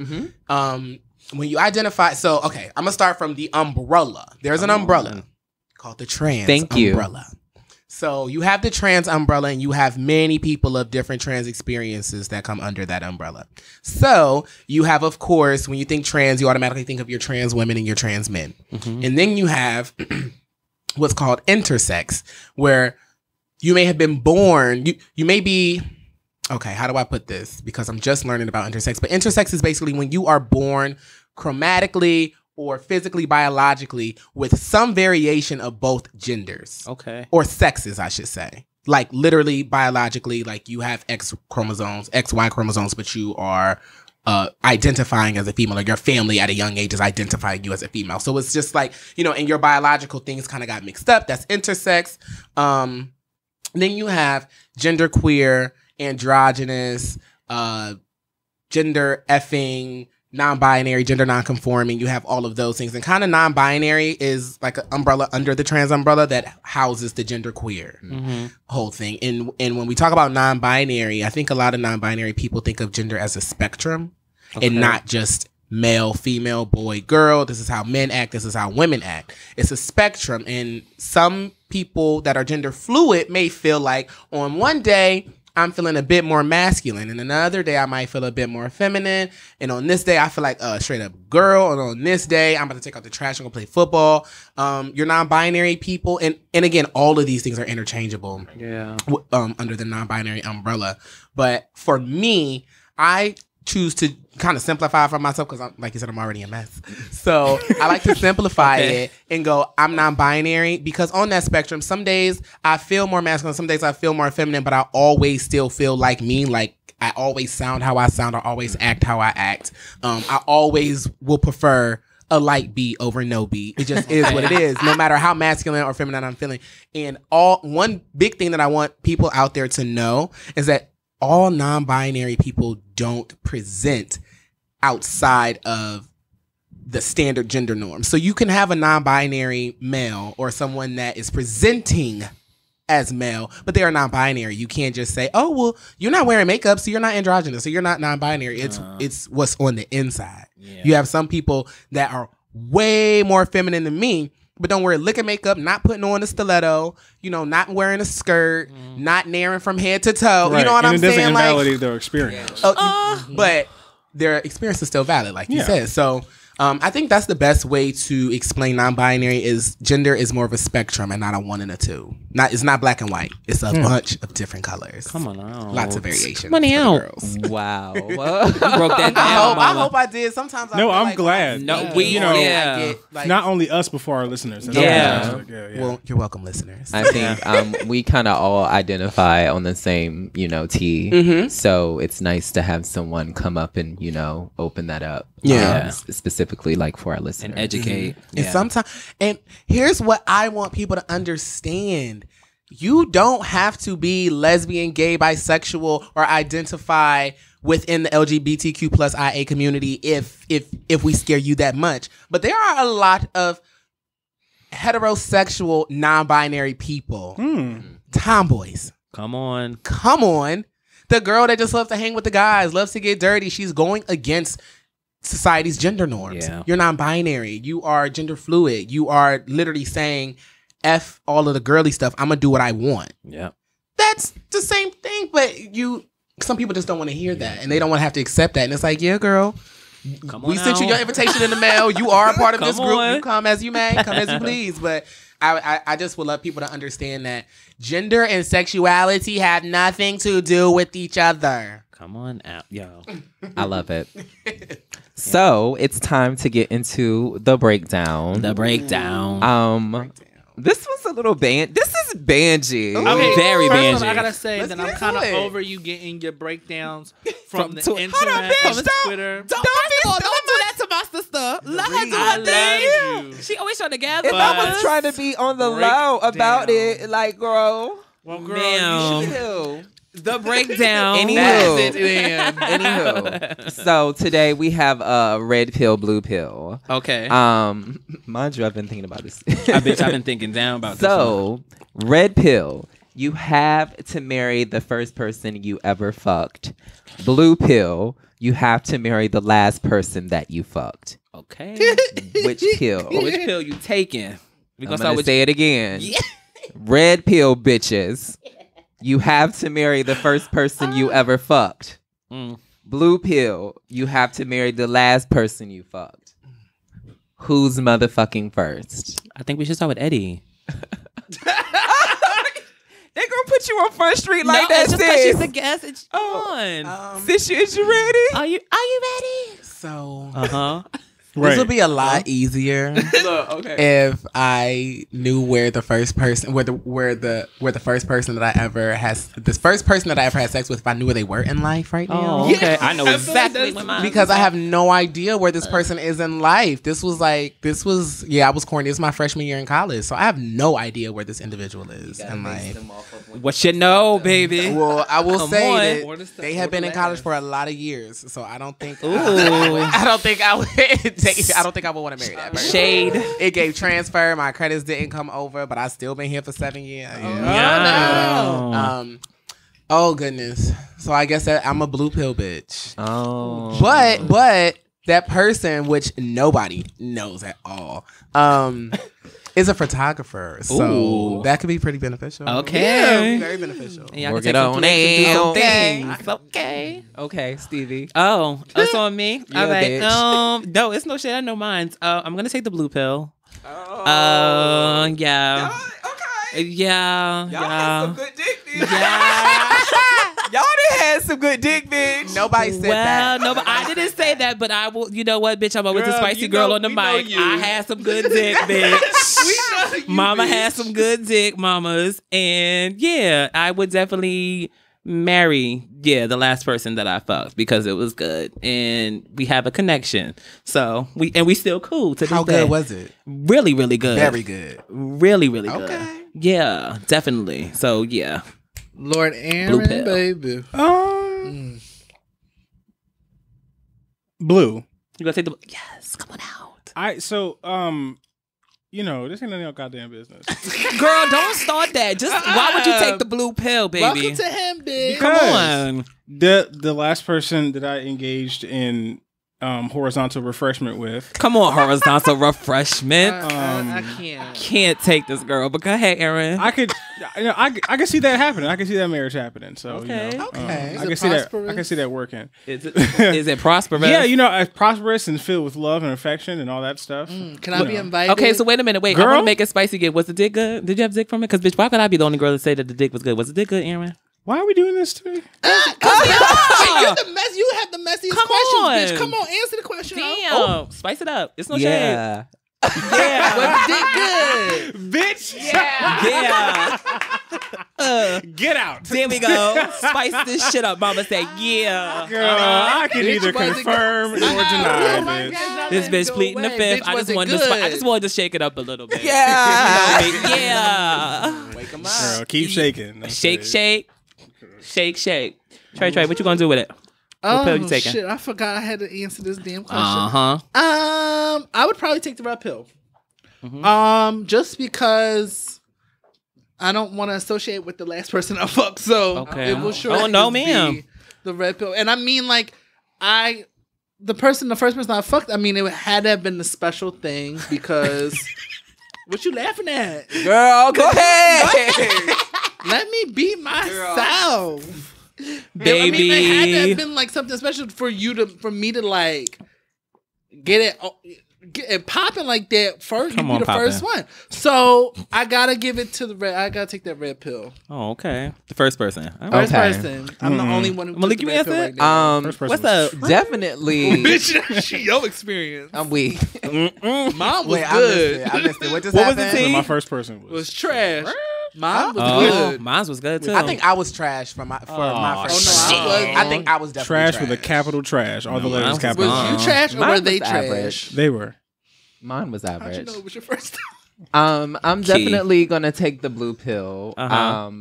[SPEAKER 7] when you identify, I'm gonna start from the umbrella. There's an umbrella called the trans
[SPEAKER 5] Thank you.
[SPEAKER 7] umbrella. So you have the trans umbrella, and you have many people of different trans experiences that come under that umbrella. So you have, of course, when you think trans, you automatically think of your trans women and your trans men, and then you have what's called intersex, where you may have been born, you may be, okay, how do I put this? Because I'm just learning about intersex, but intersex is basically when you are born chromatically or physically, biologically, with some variation of both genders.
[SPEAKER 3] Okay.
[SPEAKER 7] Or sexes, I should say. Like literally, biologically, like you have X chromosomes, XY chromosomes, but you are identifying as a female, or your family at a young age is identifying you as a female. So it's just like, you know, and your biological things kind of got mixed up. That's intersex. Then you have genderqueer, androgynous, gender effing, non-binary, gender non-conforming. You have all of those things. And kind of non-binary is like an umbrella under the trans umbrella that houses the genderqueer whole thing. And when we talk about non-binary, I think a lot of non-binary people think of gender as a spectrum and not just male, female, boy, girl. This is how men act. This is how women act. It's a spectrum. And some people that are gender fluid may feel like on one day, I'm feeling a bit more masculine, and another day I might feel a bit more feminine, and on this day I feel like a straight up girl, and on this day I'm about to take out the trash and go play football. You're non-binary people, and again, all of these things are interchangeable.
[SPEAKER 3] Yeah.
[SPEAKER 7] Under the non-binary umbrella, but for me, I choose to kind of simplify for myself because, like you said, I'm already a mess. So I like to simplify it and go, I'm non-binary, because on that spectrum, some days I feel more masculine, some days I feel more feminine, but I always still feel like me. Like I always sound how I sound. I always act how I act. I always will prefer a light beat over no beat. It just is what it is, no matter how masculine or feminine I'm feeling. And one big thing that I want people out there to know is that all non-binary people don't present outside of the standard gender norm. So you can have a non-binary male or someone that is presenting as male, but they are non-binary. You can't just say, oh, well, you're not wearing makeup, so you're not androgynous, so you're not non-binary. It's what's on the inside. Yeah. You have some people that are way more feminine than me, but don't wear liquor makeup, not putting on a stiletto, not wearing a skirt, not naring from head to toe.
[SPEAKER 4] Right.
[SPEAKER 7] You know what I'm
[SPEAKER 4] And it doesn't
[SPEAKER 7] saying?
[SPEAKER 4] invalidate their experience.
[SPEAKER 7] But their experience is still valid, like you said. So I think that's the best way to explain non-binary is gender is more of a spectrum and not a one and a two. It's not black and white. It's a bunch of different colors.
[SPEAKER 3] Come on out.
[SPEAKER 7] Lots of variations.
[SPEAKER 3] Money
[SPEAKER 7] for the
[SPEAKER 3] out.
[SPEAKER 7] girls.
[SPEAKER 5] Wow.
[SPEAKER 3] You broke that down,
[SPEAKER 7] I hope I did. Sometimes I
[SPEAKER 4] No,
[SPEAKER 7] feel
[SPEAKER 4] I'm
[SPEAKER 7] like
[SPEAKER 4] glad.
[SPEAKER 3] No,
[SPEAKER 7] when I
[SPEAKER 3] we-
[SPEAKER 7] speak,
[SPEAKER 3] you know,
[SPEAKER 7] I
[SPEAKER 3] yeah.
[SPEAKER 7] get, like,
[SPEAKER 4] Not only us, but for our listeners.
[SPEAKER 3] Yeah.
[SPEAKER 7] Well, you're welcome, listeners.
[SPEAKER 5] I think we kind of all identify on the same, T. So it's nice to have someone come up and, open that up.
[SPEAKER 7] Yeah.
[SPEAKER 5] Specifically, like for our listeners.
[SPEAKER 3] And educate.
[SPEAKER 7] And sometimes, and here's what I want people to understand. you don't have to be lesbian, gay, bisexual, or identify within the LGBTQ plus IA community if we scare you that much. But there are a lot of heterosexual, non-binary people. Tomboys.
[SPEAKER 3] Come on.
[SPEAKER 7] The girl that just loves to hang with the guys, loves to get dirty. She's going against society's gender norms.
[SPEAKER 3] Yeah.
[SPEAKER 7] You're non-binary. You are gender fluid. You are literally saying, F all of the girly stuff. I'm going to do what I want.
[SPEAKER 3] Yeah.
[SPEAKER 7] That's the same thing, but some people just don't want to hear that, and they don't want to have to accept that. And it's like, yeah, girl, we sent you your invitation in the mail. You are a part of this group. You come as you may, come as you please. But I just would love people to understand that gender and sexuality have nothing to do with each other.
[SPEAKER 3] Come on out, yo.
[SPEAKER 5] I love it. So it's time to get into the breakdown. This was a little This is Banji.
[SPEAKER 3] Okay, very
[SPEAKER 8] first
[SPEAKER 3] Banji.
[SPEAKER 8] of all, I gotta say that I'm kind of
[SPEAKER 7] it.
[SPEAKER 8] over you getting your breakdowns from the
[SPEAKER 5] Hold
[SPEAKER 8] internet,
[SPEAKER 5] on, bitch,
[SPEAKER 8] from
[SPEAKER 5] don't-
[SPEAKER 8] Twitter.
[SPEAKER 3] Don't do that to my sister. Let her do
[SPEAKER 8] I
[SPEAKER 3] her thing.
[SPEAKER 8] love you.
[SPEAKER 3] She always trying to gather.
[SPEAKER 5] If I was trying to be on the low about it, like, girl,
[SPEAKER 8] Well, girl,
[SPEAKER 3] Ma'am.
[SPEAKER 8] you should
[SPEAKER 5] ew.
[SPEAKER 3] the breakdown.
[SPEAKER 5] Anywho, so today we have a red pill, blue pill.
[SPEAKER 3] Okay.
[SPEAKER 5] Mind you, I've been thinking about this.
[SPEAKER 3] I've been thinking down about this.
[SPEAKER 5] So, red pill, you have to marry the first person you ever fucked. Blue pill, you have to marry the last person that you fucked.
[SPEAKER 3] Okay.
[SPEAKER 5] Which pill?
[SPEAKER 3] Which pill you taking? We
[SPEAKER 5] I'm
[SPEAKER 3] start
[SPEAKER 5] gonna
[SPEAKER 3] with
[SPEAKER 5] say it again. Red pill, bitches. You have to marry the first person you ever fucked. Blue pill, you have to marry the last person you fucked. Who's motherfucking first?
[SPEAKER 3] I think we should start with Eddie.
[SPEAKER 5] They gonna put you on Front Street like that,
[SPEAKER 3] it's just 'cause she's a guest. It's on.
[SPEAKER 5] Sis, is you ready?
[SPEAKER 3] Are you ready?
[SPEAKER 7] So
[SPEAKER 4] Right.
[SPEAKER 7] this would be a lot easier if I knew where the first person, where the first person that I ever had sex with, if I knew where they were in life right now.
[SPEAKER 3] Oh, okay. I know exactly what mine.
[SPEAKER 7] Because I have no idea where this person is in life. I was corny. It's my freshman year in college, so I have no idea where this individual is in life.
[SPEAKER 3] What you know, baby?
[SPEAKER 7] Well, I will
[SPEAKER 3] Come
[SPEAKER 7] say
[SPEAKER 3] on.
[SPEAKER 7] that they have been in college for a lot of years, so I don't think
[SPEAKER 3] Ooh.
[SPEAKER 7] I don't think I would want to marry that person.
[SPEAKER 3] Shade.
[SPEAKER 7] It gave transfer. My credits didn't come over, but I still been here for 7 years.
[SPEAKER 3] Yeah.
[SPEAKER 7] Oh goodness. So I guess that I'm a blue pill bitch.
[SPEAKER 5] Oh.
[SPEAKER 7] But that person, which nobody knows at all, is a photographer. So
[SPEAKER 3] Ooh.
[SPEAKER 7] that could be pretty beneficial.
[SPEAKER 3] Okay.
[SPEAKER 7] Yeah, very beneficial.
[SPEAKER 3] And y'all
[SPEAKER 5] Work
[SPEAKER 3] can
[SPEAKER 5] it
[SPEAKER 3] take
[SPEAKER 5] on
[SPEAKER 3] some flicks and do some
[SPEAKER 5] out.
[SPEAKER 3] things. Okay.
[SPEAKER 5] Okay, Stevie.
[SPEAKER 3] Oh, it's on me.
[SPEAKER 5] You're
[SPEAKER 3] All
[SPEAKER 5] a
[SPEAKER 3] right.
[SPEAKER 5] bitch.
[SPEAKER 3] No, it's no shit. I know mine. I'm gonna take the blue pill.
[SPEAKER 5] Oh.
[SPEAKER 3] Yeah.
[SPEAKER 5] Okay.
[SPEAKER 3] Yeah.
[SPEAKER 5] Y'all had some good dick, bitch.
[SPEAKER 3] Yeah.
[SPEAKER 5] Y'all done had some good dick, bitch.
[SPEAKER 7] Nobody said that.
[SPEAKER 3] No, but I didn't say that. But I will. You know what, bitch? I'm always the
[SPEAKER 8] Girl,
[SPEAKER 3] spicy
[SPEAKER 8] you
[SPEAKER 3] girl
[SPEAKER 8] know-
[SPEAKER 3] on the
[SPEAKER 8] we know
[SPEAKER 3] mic.
[SPEAKER 8] you.
[SPEAKER 3] I had some good dick, bitch. Mama had some good dick, mamas, and yeah, I would definitely marry the last person that I fucked because it was good and we have a connection. So we still cool to this
[SPEAKER 7] How
[SPEAKER 3] day.
[SPEAKER 7] good was it?
[SPEAKER 3] Really, really good.
[SPEAKER 7] Very good.
[SPEAKER 3] Really, really good.
[SPEAKER 7] Okay.
[SPEAKER 3] Yeah, definitely. So yeah.
[SPEAKER 6] Lord
[SPEAKER 3] Blue
[SPEAKER 6] Aaron,
[SPEAKER 3] pill.
[SPEAKER 6] baby.
[SPEAKER 4] Blue.
[SPEAKER 3] You gonna take the yes? Come on out,
[SPEAKER 4] This ain't none of your goddamn business.
[SPEAKER 3] girl. Don't start that. Just why would you take the blue pill, baby?
[SPEAKER 6] Welcome to him, bitch.
[SPEAKER 3] Come on.
[SPEAKER 4] The last person that I engaged in horizontal refreshment with.
[SPEAKER 3] Come on, horizontal refreshment.
[SPEAKER 6] I
[SPEAKER 3] Can't take this girl, but go ahead, Aaron.
[SPEAKER 4] I could see that happening. I can see that marriage happening. So
[SPEAKER 3] Okay.
[SPEAKER 7] Okay.
[SPEAKER 4] I
[SPEAKER 6] Is
[SPEAKER 4] can
[SPEAKER 6] it
[SPEAKER 4] see that. I
[SPEAKER 6] prosperous?
[SPEAKER 4] can see that working.
[SPEAKER 3] Is it prosperous?
[SPEAKER 4] Yeah, prosperous and filled with love and affection and all that stuff.
[SPEAKER 6] Can I be invited?
[SPEAKER 3] Okay, so wait a minute. Wait, I
[SPEAKER 4] Girl?
[SPEAKER 3] want to make it spicy again. Was the dick good? Did you have dick from it? Because, bitch, why could I be the only girl to say that the dick was good? Was the dick good, Aaron?
[SPEAKER 4] Why are we doing this to me?
[SPEAKER 6] You're the mess. You have the messiest
[SPEAKER 3] Come
[SPEAKER 6] questions,
[SPEAKER 3] on.
[SPEAKER 6] bitch. Come on, answer the question.
[SPEAKER 3] Damn. Spice it up. It's no shade.
[SPEAKER 5] Yeah.
[SPEAKER 3] Yeah.
[SPEAKER 6] Did good.
[SPEAKER 4] Bitch.
[SPEAKER 3] Yeah.
[SPEAKER 4] Get out.
[SPEAKER 3] There we go. Spice this shit up. Mama said, yeah.
[SPEAKER 4] Girl, I can
[SPEAKER 6] Bitch
[SPEAKER 4] either
[SPEAKER 6] wasn't
[SPEAKER 4] confirm or deny, bitch.
[SPEAKER 3] This bitch pleading the fifth. I just wanted to shake it up a little bit.
[SPEAKER 5] Yeah.
[SPEAKER 3] Yeah.
[SPEAKER 7] Wake 'em up.
[SPEAKER 4] Girl, keep shaking.
[SPEAKER 3] Shake. Trey, what you gonna do with it? What pill you taking?
[SPEAKER 6] Shit, I forgot I had to answer this damn question.
[SPEAKER 3] Uh-huh.
[SPEAKER 6] I would probably take the red pill. Just because I don't want to associate with the last person I fucked, so
[SPEAKER 3] Okay.
[SPEAKER 6] it will sure
[SPEAKER 3] Oh, no,
[SPEAKER 6] be
[SPEAKER 3] ma'am.
[SPEAKER 6] the red pill. And I mean, like, the first person I fucked, I mean, it had to have been the special thing because what you laughing at?
[SPEAKER 5] Girl, go ahead.
[SPEAKER 6] Let me be myself.
[SPEAKER 3] Baby.
[SPEAKER 6] I mean, it had to have been like something special for me to like get it popping like that first.
[SPEAKER 3] Come
[SPEAKER 6] You be
[SPEAKER 3] on,
[SPEAKER 6] the first one. So I gotta give it to the red. I gotta take that red pill.
[SPEAKER 3] Oh, okay. The first person. All right.
[SPEAKER 6] First
[SPEAKER 5] Okay.
[SPEAKER 6] person. I'm the only one who took
[SPEAKER 3] Malik,
[SPEAKER 6] the
[SPEAKER 3] you
[SPEAKER 6] red pill
[SPEAKER 3] answer
[SPEAKER 6] right
[SPEAKER 3] it?
[SPEAKER 6] now.
[SPEAKER 4] First person
[SPEAKER 3] What's
[SPEAKER 4] was-
[SPEAKER 3] up?
[SPEAKER 5] Definitely.
[SPEAKER 6] Bitch, she your experience.
[SPEAKER 5] I'm weak.
[SPEAKER 6] Mine was
[SPEAKER 7] Wait,
[SPEAKER 6] good.
[SPEAKER 7] I missed it. What just
[SPEAKER 3] What was
[SPEAKER 7] happened?
[SPEAKER 3] it,
[SPEAKER 4] So
[SPEAKER 3] T?
[SPEAKER 4] my first person
[SPEAKER 6] It
[SPEAKER 4] was.
[SPEAKER 6] was trash. Mine was
[SPEAKER 3] Oh,
[SPEAKER 6] good.
[SPEAKER 3] mine was good too.
[SPEAKER 7] I think I was trash for my first.
[SPEAKER 6] Oh, no, I wasn't.
[SPEAKER 7] I think I was definitely
[SPEAKER 4] Trash
[SPEAKER 7] trash
[SPEAKER 4] with a capital trash. All the
[SPEAKER 3] No,
[SPEAKER 4] letters
[SPEAKER 3] mine was
[SPEAKER 4] capital.
[SPEAKER 6] Was you trash or
[SPEAKER 5] Mine
[SPEAKER 6] were
[SPEAKER 5] was
[SPEAKER 6] they trash?
[SPEAKER 5] average.
[SPEAKER 4] They were.
[SPEAKER 5] Mine was
[SPEAKER 6] How'd you
[SPEAKER 5] average.
[SPEAKER 6] know it was your first time?
[SPEAKER 5] I'm
[SPEAKER 3] Key.
[SPEAKER 5] definitely gonna take the blue pill.
[SPEAKER 3] Uh-huh.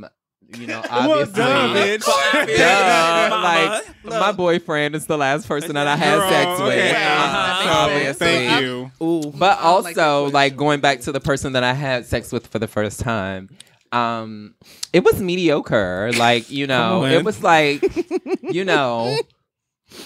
[SPEAKER 5] You know,
[SPEAKER 4] Well
[SPEAKER 5] obviously.
[SPEAKER 4] done, bitch.
[SPEAKER 5] Duh,
[SPEAKER 3] Mama.
[SPEAKER 5] like my boyfriend is the last person that I had
[SPEAKER 4] Girl,
[SPEAKER 5] sex with.
[SPEAKER 4] okay.
[SPEAKER 5] Obviously.
[SPEAKER 4] Thank you.
[SPEAKER 3] Ooh.
[SPEAKER 5] But
[SPEAKER 6] I don't like that
[SPEAKER 5] also,
[SPEAKER 6] question.
[SPEAKER 5] like going back to the person that I had sex with for the first time, it was mediocre. Like, you know,
[SPEAKER 4] on.
[SPEAKER 5] it was like, you know,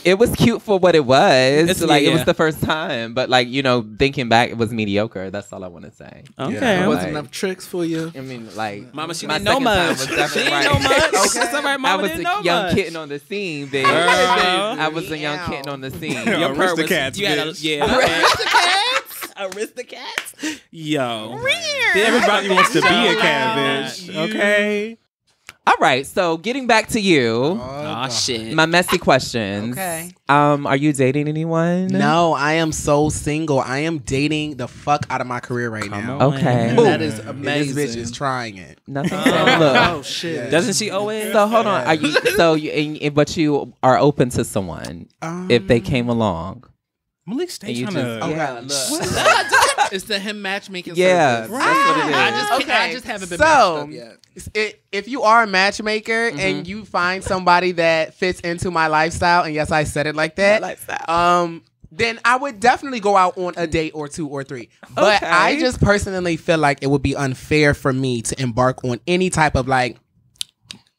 [SPEAKER 5] it was cute for what it was.
[SPEAKER 3] It's-
[SPEAKER 5] Like,
[SPEAKER 3] yeah,
[SPEAKER 5] it was
[SPEAKER 3] yeah.
[SPEAKER 5] the first time. But like, you know, thinking back, it was mediocre. That's all I want to say.
[SPEAKER 3] Okay.
[SPEAKER 6] There
[SPEAKER 5] Like-
[SPEAKER 6] wasn't enough tricks for you.
[SPEAKER 5] I mean, like,
[SPEAKER 3] Mama, she
[SPEAKER 5] my
[SPEAKER 3] didn't know
[SPEAKER 5] second time
[SPEAKER 3] much.
[SPEAKER 5] was
[SPEAKER 3] She
[SPEAKER 5] definitely
[SPEAKER 3] didn't know
[SPEAKER 5] right.
[SPEAKER 3] much. That's all right.
[SPEAKER 5] I
[SPEAKER 3] Mama
[SPEAKER 5] was
[SPEAKER 3] didn't
[SPEAKER 5] a
[SPEAKER 3] know
[SPEAKER 5] young
[SPEAKER 3] much.
[SPEAKER 5] kitten on the scene, bitch.
[SPEAKER 3] Girl.
[SPEAKER 5] I was a young kitten on the scene.
[SPEAKER 3] Your purr was-
[SPEAKER 4] Aristocats,
[SPEAKER 3] You had a,
[SPEAKER 4] bitch.
[SPEAKER 3] yeah. Aristocats. Yo.
[SPEAKER 4] Everybody wants to be a cat, bitch.
[SPEAKER 3] You-
[SPEAKER 4] Okay.
[SPEAKER 5] All right, so getting back to you,
[SPEAKER 3] Oh shit.
[SPEAKER 5] my messy questions.
[SPEAKER 7] Okay.
[SPEAKER 5] Are you dating anyone?
[SPEAKER 7] No, I am so single. I am dating the fuck out of my career right now.
[SPEAKER 3] on.
[SPEAKER 5] Okay.
[SPEAKER 6] That is
[SPEAKER 7] And
[SPEAKER 6] amazing.
[SPEAKER 7] this bitch is trying it.
[SPEAKER 5] Nothing.
[SPEAKER 6] Oh
[SPEAKER 5] Look.
[SPEAKER 6] shit.
[SPEAKER 3] Doesn't she always?
[SPEAKER 5] So hold on. Are you? So you? But you are open to someone if they came along.
[SPEAKER 4] Malik,
[SPEAKER 5] And
[SPEAKER 4] stay
[SPEAKER 5] you
[SPEAKER 4] trying
[SPEAKER 5] just,
[SPEAKER 4] to.
[SPEAKER 5] yeah, look.
[SPEAKER 6] It's the him matchmaking.
[SPEAKER 5] Yeah,
[SPEAKER 6] service.
[SPEAKER 5] that's what it is.
[SPEAKER 6] I just haven't been
[SPEAKER 7] So,
[SPEAKER 6] matched up yet.
[SPEAKER 7] If you are a matchmaker and you find somebody that fits into my lifestyle, and yes, I said it like that, then I would definitely go out on a date or two or three. But
[SPEAKER 5] Okay.
[SPEAKER 7] I just personally feel like it would be unfair for me to embark on any type of like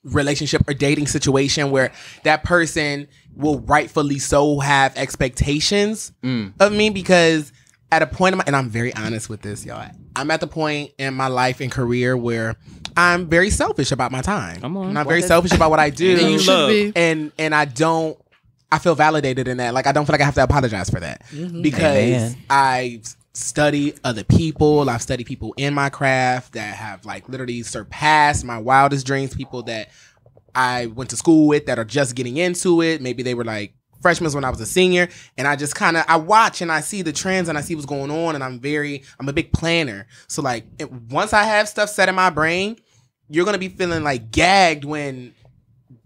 [SPEAKER 7] relationship or dating situation where that person will rightfully so have expectations of me, because at a point in my, and I'm very honest with this, y'all, I'm at the point in my life and career where I'm very selfish about my time.
[SPEAKER 3] Come on.
[SPEAKER 7] And I'm very selfish about what I do.
[SPEAKER 6] And you should be.
[SPEAKER 7] And I feel validated in that. Like, I don't feel like I have to apologize for that because
[SPEAKER 5] Amen.
[SPEAKER 7] I study other people. I've studied people in my craft that have like literally surpassed my wildest dreams. People that I went to school with that are just getting into it. Maybe they were like freshmen when I was a senior, and I just kind of, I watch and I see the trends and I see what's going on, and I'm a big planner. So like once I have stuff set in my brain, you're going to be feeling like gagged when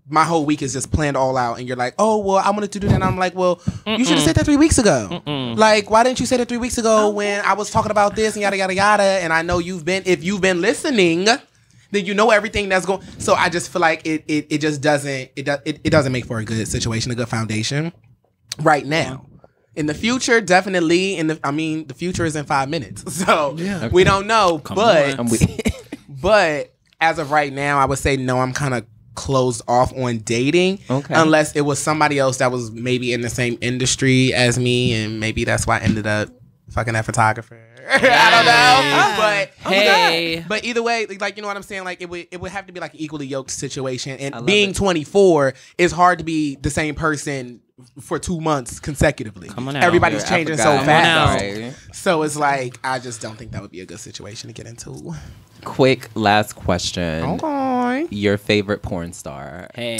[SPEAKER 7] my whole week is just planned all out and you're like, oh, well, I wanted to do that. And I'm like, well, you should have said that 3 weeks ago. Like, why didn't you say that 3 weeks ago when I was talking about this and yada, yada, yada. And I know if you've been listening, then you know everything that's going. So I just feel like it just doesn't, it doesn't make for a good situation, a good foundation right now. In the future, definitely. The future is in 5 minutes. So we don't know. But as of right now, I would say no, I'm kind of closed off on dating.
[SPEAKER 5] Okay.
[SPEAKER 7] Unless it was somebody else that was maybe in the same industry as me, and maybe that's why I ended up fucking that photographer. I don't know. But either way, like, you know what I'm saying? Like, it would have to be like an equally yoked situation. And being 24, it's hard to be the same person for 2 months consecutively.
[SPEAKER 3] Come on now.
[SPEAKER 7] Everybody's
[SPEAKER 5] I
[SPEAKER 7] changing so
[SPEAKER 5] forgot.
[SPEAKER 7] fast.
[SPEAKER 5] Sorry.
[SPEAKER 7] So it's like, I just don't think that would be a good situation to get into.
[SPEAKER 5] Quick last question.
[SPEAKER 7] Okay.
[SPEAKER 5] your favorite porn star.
[SPEAKER 3] Hey.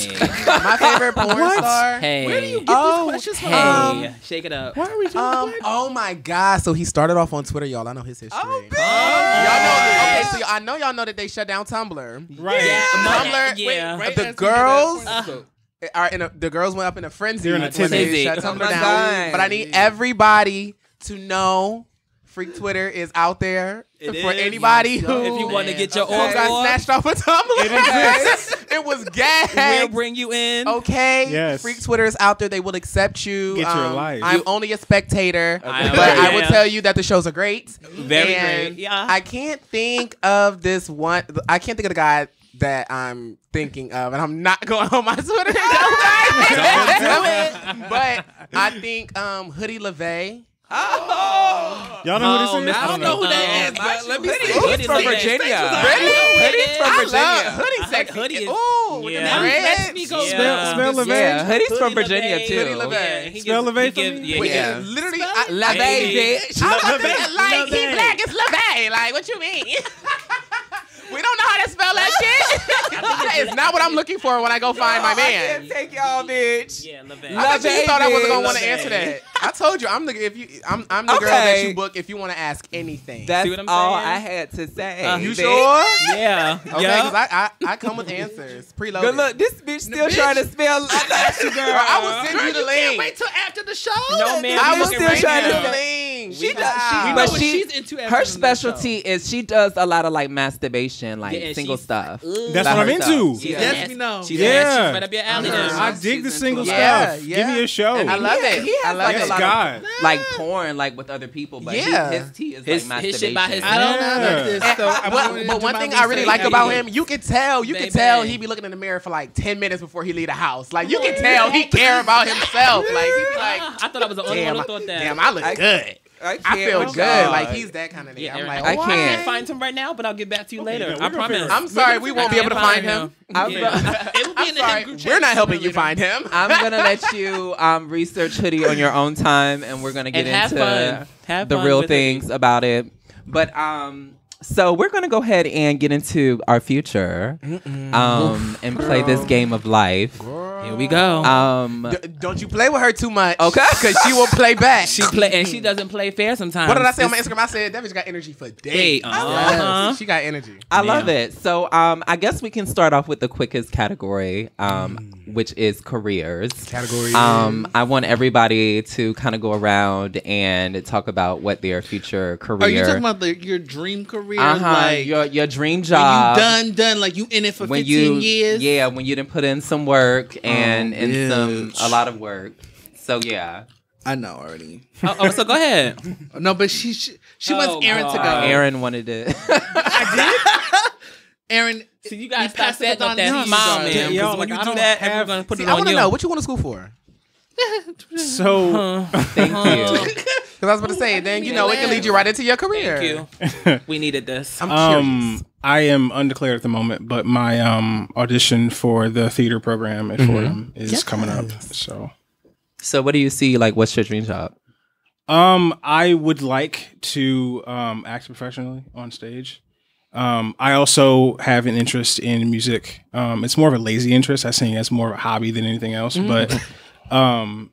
[SPEAKER 7] My favorite porn star.
[SPEAKER 3] Hey.
[SPEAKER 6] Where do you get these questions from?
[SPEAKER 3] Hey. Shake it up.
[SPEAKER 6] Why are we doing that?
[SPEAKER 7] Oh my God! So he started off on Twitter, y'all. I know his history.
[SPEAKER 5] Oh,
[SPEAKER 7] Y'all know. Okay, so I know y'all know that they shut down Tumblr.
[SPEAKER 4] Right.
[SPEAKER 7] Tumblr.
[SPEAKER 3] Yeah.
[SPEAKER 6] Right
[SPEAKER 7] The
[SPEAKER 6] as we
[SPEAKER 7] girls
[SPEAKER 6] get that
[SPEAKER 7] are in a. The girls went up in a frenzy
[SPEAKER 4] They're in a
[SPEAKER 7] when
[SPEAKER 4] tizzy.
[SPEAKER 7] they shut
[SPEAKER 5] Oh
[SPEAKER 7] Tumblr
[SPEAKER 5] my
[SPEAKER 7] down.
[SPEAKER 5] God.
[SPEAKER 7] But I need everybody to know. Freak Twitter is out there
[SPEAKER 3] It
[SPEAKER 7] for
[SPEAKER 3] is.
[SPEAKER 7] anybody who
[SPEAKER 3] If you want to get your
[SPEAKER 7] who got
[SPEAKER 3] off,
[SPEAKER 7] snatched off of Tumblr. It was
[SPEAKER 3] we'll
[SPEAKER 7] gagged.
[SPEAKER 3] bring you in.
[SPEAKER 7] Okay.
[SPEAKER 4] Yes.
[SPEAKER 7] Freak Twitter is out there. They will accept you.
[SPEAKER 4] Get your life.
[SPEAKER 7] I'm only a spectator,
[SPEAKER 3] I am
[SPEAKER 7] but I
[SPEAKER 3] too.
[SPEAKER 7] will
[SPEAKER 3] Yeah.
[SPEAKER 7] tell you that the shows are great.
[SPEAKER 3] Very
[SPEAKER 7] And
[SPEAKER 3] great. Yeah.
[SPEAKER 7] I can't think of this one. I can't think of the guy that I'm thinking of, and I'm not going on my Twitter. Don't do it. But I think Hoodie LeVay.
[SPEAKER 4] Y'all know who this is?
[SPEAKER 6] I don't know who that is, but let me see.
[SPEAKER 5] Hoodie's from Virginia.
[SPEAKER 7] Hoodie's
[SPEAKER 5] from Virginia.
[SPEAKER 7] Hoodie's sexy.
[SPEAKER 3] Hoodie is-
[SPEAKER 7] Ooh, with
[SPEAKER 3] Yeah.
[SPEAKER 7] the dreads.
[SPEAKER 6] Let me go.
[SPEAKER 4] Spell LeVay.
[SPEAKER 5] Yeah, Hoodie's from
[SPEAKER 3] Hoodie
[SPEAKER 5] Virginia
[SPEAKER 3] LeVay.
[SPEAKER 5] too.
[SPEAKER 7] Hoodie LeVay.
[SPEAKER 3] he
[SPEAKER 4] Spell
[SPEAKER 3] gives-
[SPEAKER 4] LeVay
[SPEAKER 3] he
[SPEAKER 4] for
[SPEAKER 3] gives-
[SPEAKER 4] me?
[SPEAKER 3] Yeah,
[SPEAKER 7] Wait,
[SPEAKER 3] yeah.
[SPEAKER 7] literally,
[SPEAKER 5] LeVay, bitch.
[SPEAKER 7] like he black, it's LeVay. Like, what you mean? We don't know how to spell that shit. That is not what I'm looking for when I go find my man.
[SPEAKER 5] Take y'all, bitch.
[SPEAKER 3] Yeah, LeVay.
[SPEAKER 7] I thought you thought I wasn't gonna want to
[SPEAKER 3] LeVay.
[SPEAKER 7] answer that. I told you I'm the I'm the girl that you book if you want to ask anything.
[SPEAKER 5] That's
[SPEAKER 3] See what I'm
[SPEAKER 5] all
[SPEAKER 3] saying?
[SPEAKER 5] I had to say.
[SPEAKER 7] You
[SPEAKER 5] bitch.
[SPEAKER 7] sure?
[SPEAKER 3] Yeah.
[SPEAKER 7] Okay, because I come with answers preloaded.
[SPEAKER 5] Good look, this bitch still trying to spell.
[SPEAKER 7] Girl, I will send you the
[SPEAKER 6] Can't
[SPEAKER 7] link.
[SPEAKER 6] wait till after the show.
[SPEAKER 3] No, man.
[SPEAKER 7] I
[SPEAKER 3] we
[SPEAKER 7] was
[SPEAKER 3] looking
[SPEAKER 7] still
[SPEAKER 3] right
[SPEAKER 7] trying to
[SPEAKER 3] now.
[SPEAKER 7] send the link.
[SPEAKER 5] She does.
[SPEAKER 7] Wow.
[SPEAKER 6] We know
[SPEAKER 5] But
[SPEAKER 6] what
[SPEAKER 5] she,
[SPEAKER 6] she's into after
[SPEAKER 5] her
[SPEAKER 6] the
[SPEAKER 5] specialty is she does a lot of like masturbation, like
[SPEAKER 3] Yeah, and
[SPEAKER 5] single
[SPEAKER 3] she's-
[SPEAKER 5] stuff.
[SPEAKER 4] That's
[SPEAKER 5] By
[SPEAKER 4] what I'm
[SPEAKER 5] herself.
[SPEAKER 4] into.
[SPEAKER 3] She's
[SPEAKER 6] Yes,
[SPEAKER 3] nasty.
[SPEAKER 6] we know.
[SPEAKER 3] She's
[SPEAKER 4] Yeah.
[SPEAKER 3] nasty. She's right up your alley.
[SPEAKER 7] Uh-huh.
[SPEAKER 3] then.
[SPEAKER 4] I dig the single
[SPEAKER 7] Yeah,
[SPEAKER 4] stuff.
[SPEAKER 7] yeah.
[SPEAKER 4] Give me a show.
[SPEAKER 7] I love it.
[SPEAKER 5] He
[SPEAKER 7] I
[SPEAKER 5] has
[SPEAKER 7] love
[SPEAKER 5] like
[SPEAKER 7] it.
[SPEAKER 5] a lot
[SPEAKER 4] God.
[SPEAKER 5] of like porn, like with other people, but
[SPEAKER 7] Yeah.
[SPEAKER 5] his tea is
[SPEAKER 3] His-
[SPEAKER 5] like
[SPEAKER 3] his shit
[SPEAKER 5] masturbation.
[SPEAKER 3] by his-
[SPEAKER 6] I don't know
[SPEAKER 4] Yeah.
[SPEAKER 6] about this. So I'm going
[SPEAKER 7] But
[SPEAKER 6] into
[SPEAKER 7] one
[SPEAKER 6] my
[SPEAKER 7] thing I really
[SPEAKER 6] research.
[SPEAKER 7] like about
[SPEAKER 3] Baby.
[SPEAKER 7] him, you can tell
[SPEAKER 3] Baby.
[SPEAKER 7] he be looking in the mirror for like 10 minutes before he leave the house. Like you can tell he care about himself. Like he be like,
[SPEAKER 3] I thought I was the only one who thought that.
[SPEAKER 7] damn, I look good. I feel
[SPEAKER 5] with
[SPEAKER 7] good.
[SPEAKER 5] God.
[SPEAKER 7] Like he's that kind of nigga.
[SPEAKER 3] Yeah,
[SPEAKER 7] I'm
[SPEAKER 3] Aaron,
[SPEAKER 7] like,
[SPEAKER 5] I
[SPEAKER 3] I
[SPEAKER 7] oh,
[SPEAKER 5] can't.
[SPEAKER 3] find him right now, but I'll get back to you later.
[SPEAKER 4] yeah, we're
[SPEAKER 3] I
[SPEAKER 4] gonna
[SPEAKER 3] promise.
[SPEAKER 4] figure it
[SPEAKER 7] I'm sorry, we won't be able to find him.
[SPEAKER 5] I'm,
[SPEAKER 3] Yeah.
[SPEAKER 6] It will be
[SPEAKER 7] I'm
[SPEAKER 6] in the
[SPEAKER 7] sorry,
[SPEAKER 6] group chat
[SPEAKER 7] we're not helping
[SPEAKER 6] sooner
[SPEAKER 7] you
[SPEAKER 6] or
[SPEAKER 7] find him.
[SPEAKER 5] I'm gonna let you research Hoodie on your own time, and we're gonna get
[SPEAKER 3] And have
[SPEAKER 5] into
[SPEAKER 3] fun. Have
[SPEAKER 5] the
[SPEAKER 3] fun
[SPEAKER 5] real
[SPEAKER 3] with
[SPEAKER 5] things about it. But so we're gonna go ahead and get into our future, and play this game of life.
[SPEAKER 3] Here we go.
[SPEAKER 7] Don't you play with her too much.
[SPEAKER 5] Okay.
[SPEAKER 7] Because she will play back.
[SPEAKER 3] She play and she doesn't play fair sometimes.
[SPEAKER 7] What did I say on my Instagram? I said that bitch got energy for days.
[SPEAKER 3] Uh-huh.
[SPEAKER 7] She got energy.
[SPEAKER 5] I love it. So I guess we can start off with the quickest category, which is careers.
[SPEAKER 7] Category.
[SPEAKER 5] I want everybody to kind of go around and talk about what their future career.
[SPEAKER 6] Are you talking about your dream career?
[SPEAKER 5] like
[SPEAKER 6] Like
[SPEAKER 5] your dream
[SPEAKER 6] when
[SPEAKER 5] job?
[SPEAKER 6] you done, like you in it for 15 years?
[SPEAKER 5] Yeah, when you didn't put in some work and
[SPEAKER 6] bitch.
[SPEAKER 5] a lot of work. So yeah,
[SPEAKER 6] I know already.
[SPEAKER 3] Oh, so go ahead.
[SPEAKER 6] No, but she wants Aaron to go.
[SPEAKER 5] Aaron wanted it.
[SPEAKER 6] Aaron,
[SPEAKER 3] So you guys
[SPEAKER 6] we
[SPEAKER 3] stop
[SPEAKER 6] passed
[SPEAKER 3] setting
[SPEAKER 6] it
[SPEAKER 3] up
[SPEAKER 6] on
[SPEAKER 3] that
[SPEAKER 6] you,
[SPEAKER 3] smile,
[SPEAKER 6] guys.
[SPEAKER 3] man.
[SPEAKER 4] Yo,
[SPEAKER 3] Because when
[SPEAKER 4] like,
[SPEAKER 3] you
[SPEAKER 4] I
[SPEAKER 3] do
[SPEAKER 4] don't
[SPEAKER 3] that,
[SPEAKER 4] have-
[SPEAKER 3] everyone's gonna put
[SPEAKER 7] See,
[SPEAKER 3] it
[SPEAKER 7] I
[SPEAKER 3] on
[SPEAKER 7] want to
[SPEAKER 3] you.
[SPEAKER 7] know what you want to school for.
[SPEAKER 4] So
[SPEAKER 5] Thank you.
[SPEAKER 7] Because I was about to say, then you know it can lead you right into your career.
[SPEAKER 3] Thank you. We needed this.
[SPEAKER 7] I'm curious.
[SPEAKER 4] I am undeclared at the moment, but my audition for the theater program at Fordham is coming up.
[SPEAKER 5] So what do you see? Like, what's your dream job?
[SPEAKER 4] I would like to act professionally on stage. I also have an interest in music. It's more of a lazy interest. I sing as more of a hobby than anything else, but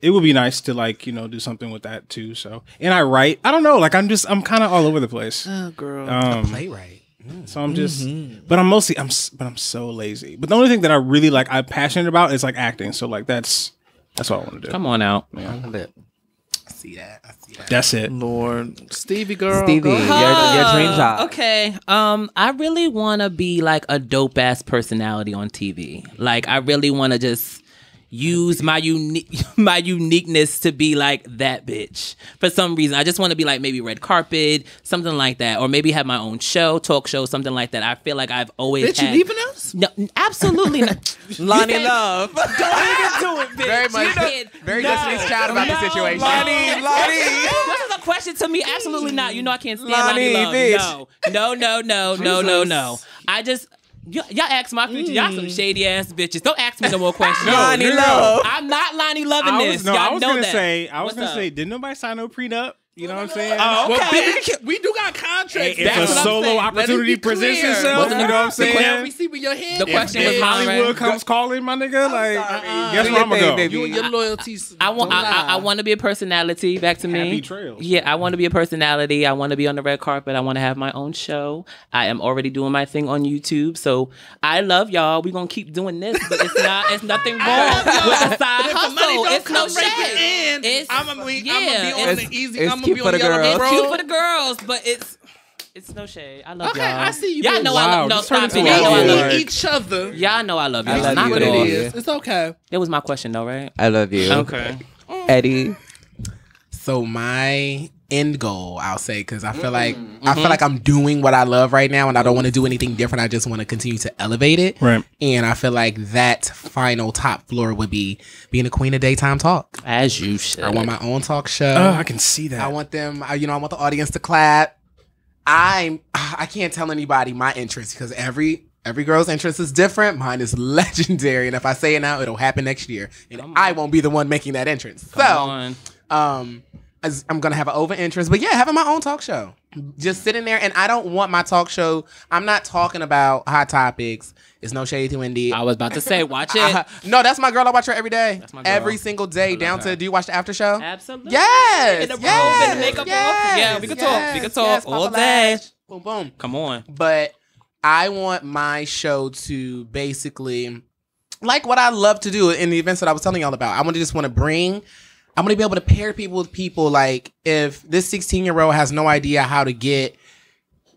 [SPEAKER 4] it would be nice to do something with that too. So, and I write. I don't know. Like I'm kind of all over the place.
[SPEAKER 6] Oh, girl.
[SPEAKER 7] Playwright.
[SPEAKER 4] So I'm just, but I'm mostly, I'm so lazy. But the only thing that I really like, I'm passionate about is like acting. So like that's what I want to do.
[SPEAKER 3] Come on out.
[SPEAKER 7] I see that.
[SPEAKER 4] That's it.
[SPEAKER 6] Lord. Stevie, girl.
[SPEAKER 5] Stevie,
[SPEAKER 6] go.
[SPEAKER 5] your dream job.
[SPEAKER 3] Okay. I really want to be like a dope ass personality on TV. Like I really want to just use my uniqueness to be like that bitch for some reason. I just want to be like maybe red carpet, something like that, or maybe have my own show, talk show, something like that. I feel like I've always
[SPEAKER 6] Bitch, you
[SPEAKER 3] had.
[SPEAKER 6] leaving us?
[SPEAKER 3] No, absolutely not.
[SPEAKER 5] Lonnie Love.
[SPEAKER 3] Don't even do it, bitch.
[SPEAKER 7] Very much.
[SPEAKER 3] No.
[SPEAKER 7] Very Destiny's Child about the situation.
[SPEAKER 5] Lonnie.
[SPEAKER 3] This is a question to me. Absolutely not. You know I can't stand
[SPEAKER 5] Lonnie,
[SPEAKER 3] Lonnie Love.
[SPEAKER 5] bitch.
[SPEAKER 3] No. I just y'all ask my future. Y'all some shady ass bitches. Don't ask me no more questions.
[SPEAKER 5] Lonnie Love.
[SPEAKER 3] I'm not Lonnie loving this.
[SPEAKER 4] I
[SPEAKER 3] Y'all
[SPEAKER 4] was
[SPEAKER 3] know
[SPEAKER 4] gonna
[SPEAKER 3] that.
[SPEAKER 4] say,
[SPEAKER 3] What's up?
[SPEAKER 4] didn't nobody sign no prenup? You know what I'm saying?
[SPEAKER 3] Oh,
[SPEAKER 6] Well,
[SPEAKER 3] okay.
[SPEAKER 6] bitch, we do got contracts.
[SPEAKER 4] If
[SPEAKER 6] That's
[SPEAKER 4] a
[SPEAKER 6] what I'm
[SPEAKER 4] solo
[SPEAKER 6] saying.
[SPEAKER 4] opportunity
[SPEAKER 6] Let it be
[SPEAKER 4] presents
[SPEAKER 6] clear.
[SPEAKER 4] itself, you know what I'm
[SPEAKER 6] Now
[SPEAKER 4] saying?
[SPEAKER 6] we see where your head.
[SPEAKER 3] The
[SPEAKER 6] is.
[SPEAKER 3] question
[SPEAKER 4] If
[SPEAKER 3] was
[SPEAKER 4] Hollywood
[SPEAKER 3] right.
[SPEAKER 4] comes calling, my nigga, like, guess
[SPEAKER 5] Do
[SPEAKER 4] where
[SPEAKER 5] your
[SPEAKER 4] I'm gonna
[SPEAKER 5] thing,
[SPEAKER 4] go?
[SPEAKER 5] baby.
[SPEAKER 6] You and your loyalties.
[SPEAKER 3] I want.
[SPEAKER 6] don't
[SPEAKER 3] I
[SPEAKER 6] lie.
[SPEAKER 3] want to be a personality. Back to me.
[SPEAKER 4] Happy trails.
[SPEAKER 3] Yeah, I want to be a personality. I want to be on the red carpet. I want to have my own show. I am already doing my thing on YouTube. So I love y'all. We're gonna keep doing this, but it's not. It's nothing wrong with the side
[SPEAKER 6] But if the money
[SPEAKER 3] hustle.
[SPEAKER 6] don't
[SPEAKER 3] It's no
[SPEAKER 6] come break it
[SPEAKER 3] shade.
[SPEAKER 6] in,
[SPEAKER 3] It's
[SPEAKER 6] I'm gonna be on
[SPEAKER 5] it's-
[SPEAKER 6] the easy.
[SPEAKER 5] it's
[SPEAKER 6] I'm gonna
[SPEAKER 5] cute
[SPEAKER 6] be
[SPEAKER 5] for
[SPEAKER 6] on the
[SPEAKER 5] the
[SPEAKER 6] yellow
[SPEAKER 5] girls.
[SPEAKER 3] It's
[SPEAKER 6] road.
[SPEAKER 3] cute for the girls, but it's no shade. I love
[SPEAKER 6] Okay,
[SPEAKER 3] y'all.
[SPEAKER 6] I see you,
[SPEAKER 3] Y'all
[SPEAKER 6] bitch.
[SPEAKER 3] know I
[SPEAKER 4] Wow,
[SPEAKER 3] love. No,
[SPEAKER 4] this turned
[SPEAKER 3] stop it.
[SPEAKER 4] into
[SPEAKER 3] Y'all know I
[SPEAKER 4] a
[SPEAKER 3] love.
[SPEAKER 4] like-
[SPEAKER 6] Each other.
[SPEAKER 3] Y'all know I love you.
[SPEAKER 5] I love
[SPEAKER 3] Knock
[SPEAKER 5] you.
[SPEAKER 3] it
[SPEAKER 5] It
[SPEAKER 3] off.
[SPEAKER 5] is.
[SPEAKER 6] It's okay.
[SPEAKER 3] It was my question though, right?
[SPEAKER 5] I love you.
[SPEAKER 3] Okay.
[SPEAKER 5] Eddie.
[SPEAKER 7] So my end goal, I'll say, because I feel like I'm doing what I love right now, and I don't want to do anything different. I just want to continue to elevate it.
[SPEAKER 4] Right.
[SPEAKER 7] And I feel like that final top floor would be being a queen of daytime talk.
[SPEAKER 3] As you should.
[SPEAKER 7] I want my own talk show.
[SPEAKER 4] Oh, I can see that.
[SPEAKER 7] I want them. I want the audience to clap. I can't tell anybody my interest because every girl's interest is different. Mine is legendary, and if I say it now, it'll happen next year, and I won't be the one making that entrance.
[SPEAKER 3] Come
[SPEAKER 7] So, I'm gonna have an over interest, but yeah, having my own talk show, just sitting there, and I don't want my talk show. I'm not talking about hot topics. It's no shade to Wendy.
[SPEAKER 3] I was about to say, watch it.
[SPEAKER 7] No, that's my girl. I watch her every day.
[SPEAKER 3] That's my girl.
[SPEAKER 7] Every single day, down to. Do you watch the after show?
[SPEAKER 3] Absolutely.
[SPEAKER 7] Yes.
[SPEAKER 3] In the robe
[SPEAKER 7] yes,
[SPEAKER 3] and the makeup
[SPEAKER 7] yes,
[SPEAKER 3] off. Yeah, we can talk. We can talk
[SPEAKER 7] yes,
[SPEAKER 3] all
[SPEAKER 7] Papa
[SPEAKER 3] day.
[SPEAKER 7] Lash. Boom, boom.
[SPEAKER 3] Come on.
[SPEAKER 7] But I want my show to basically, like what I love to do in the events that I was telling y'all about. I want to be able to pair people with people. Like if this 16-year-old has no idea how to get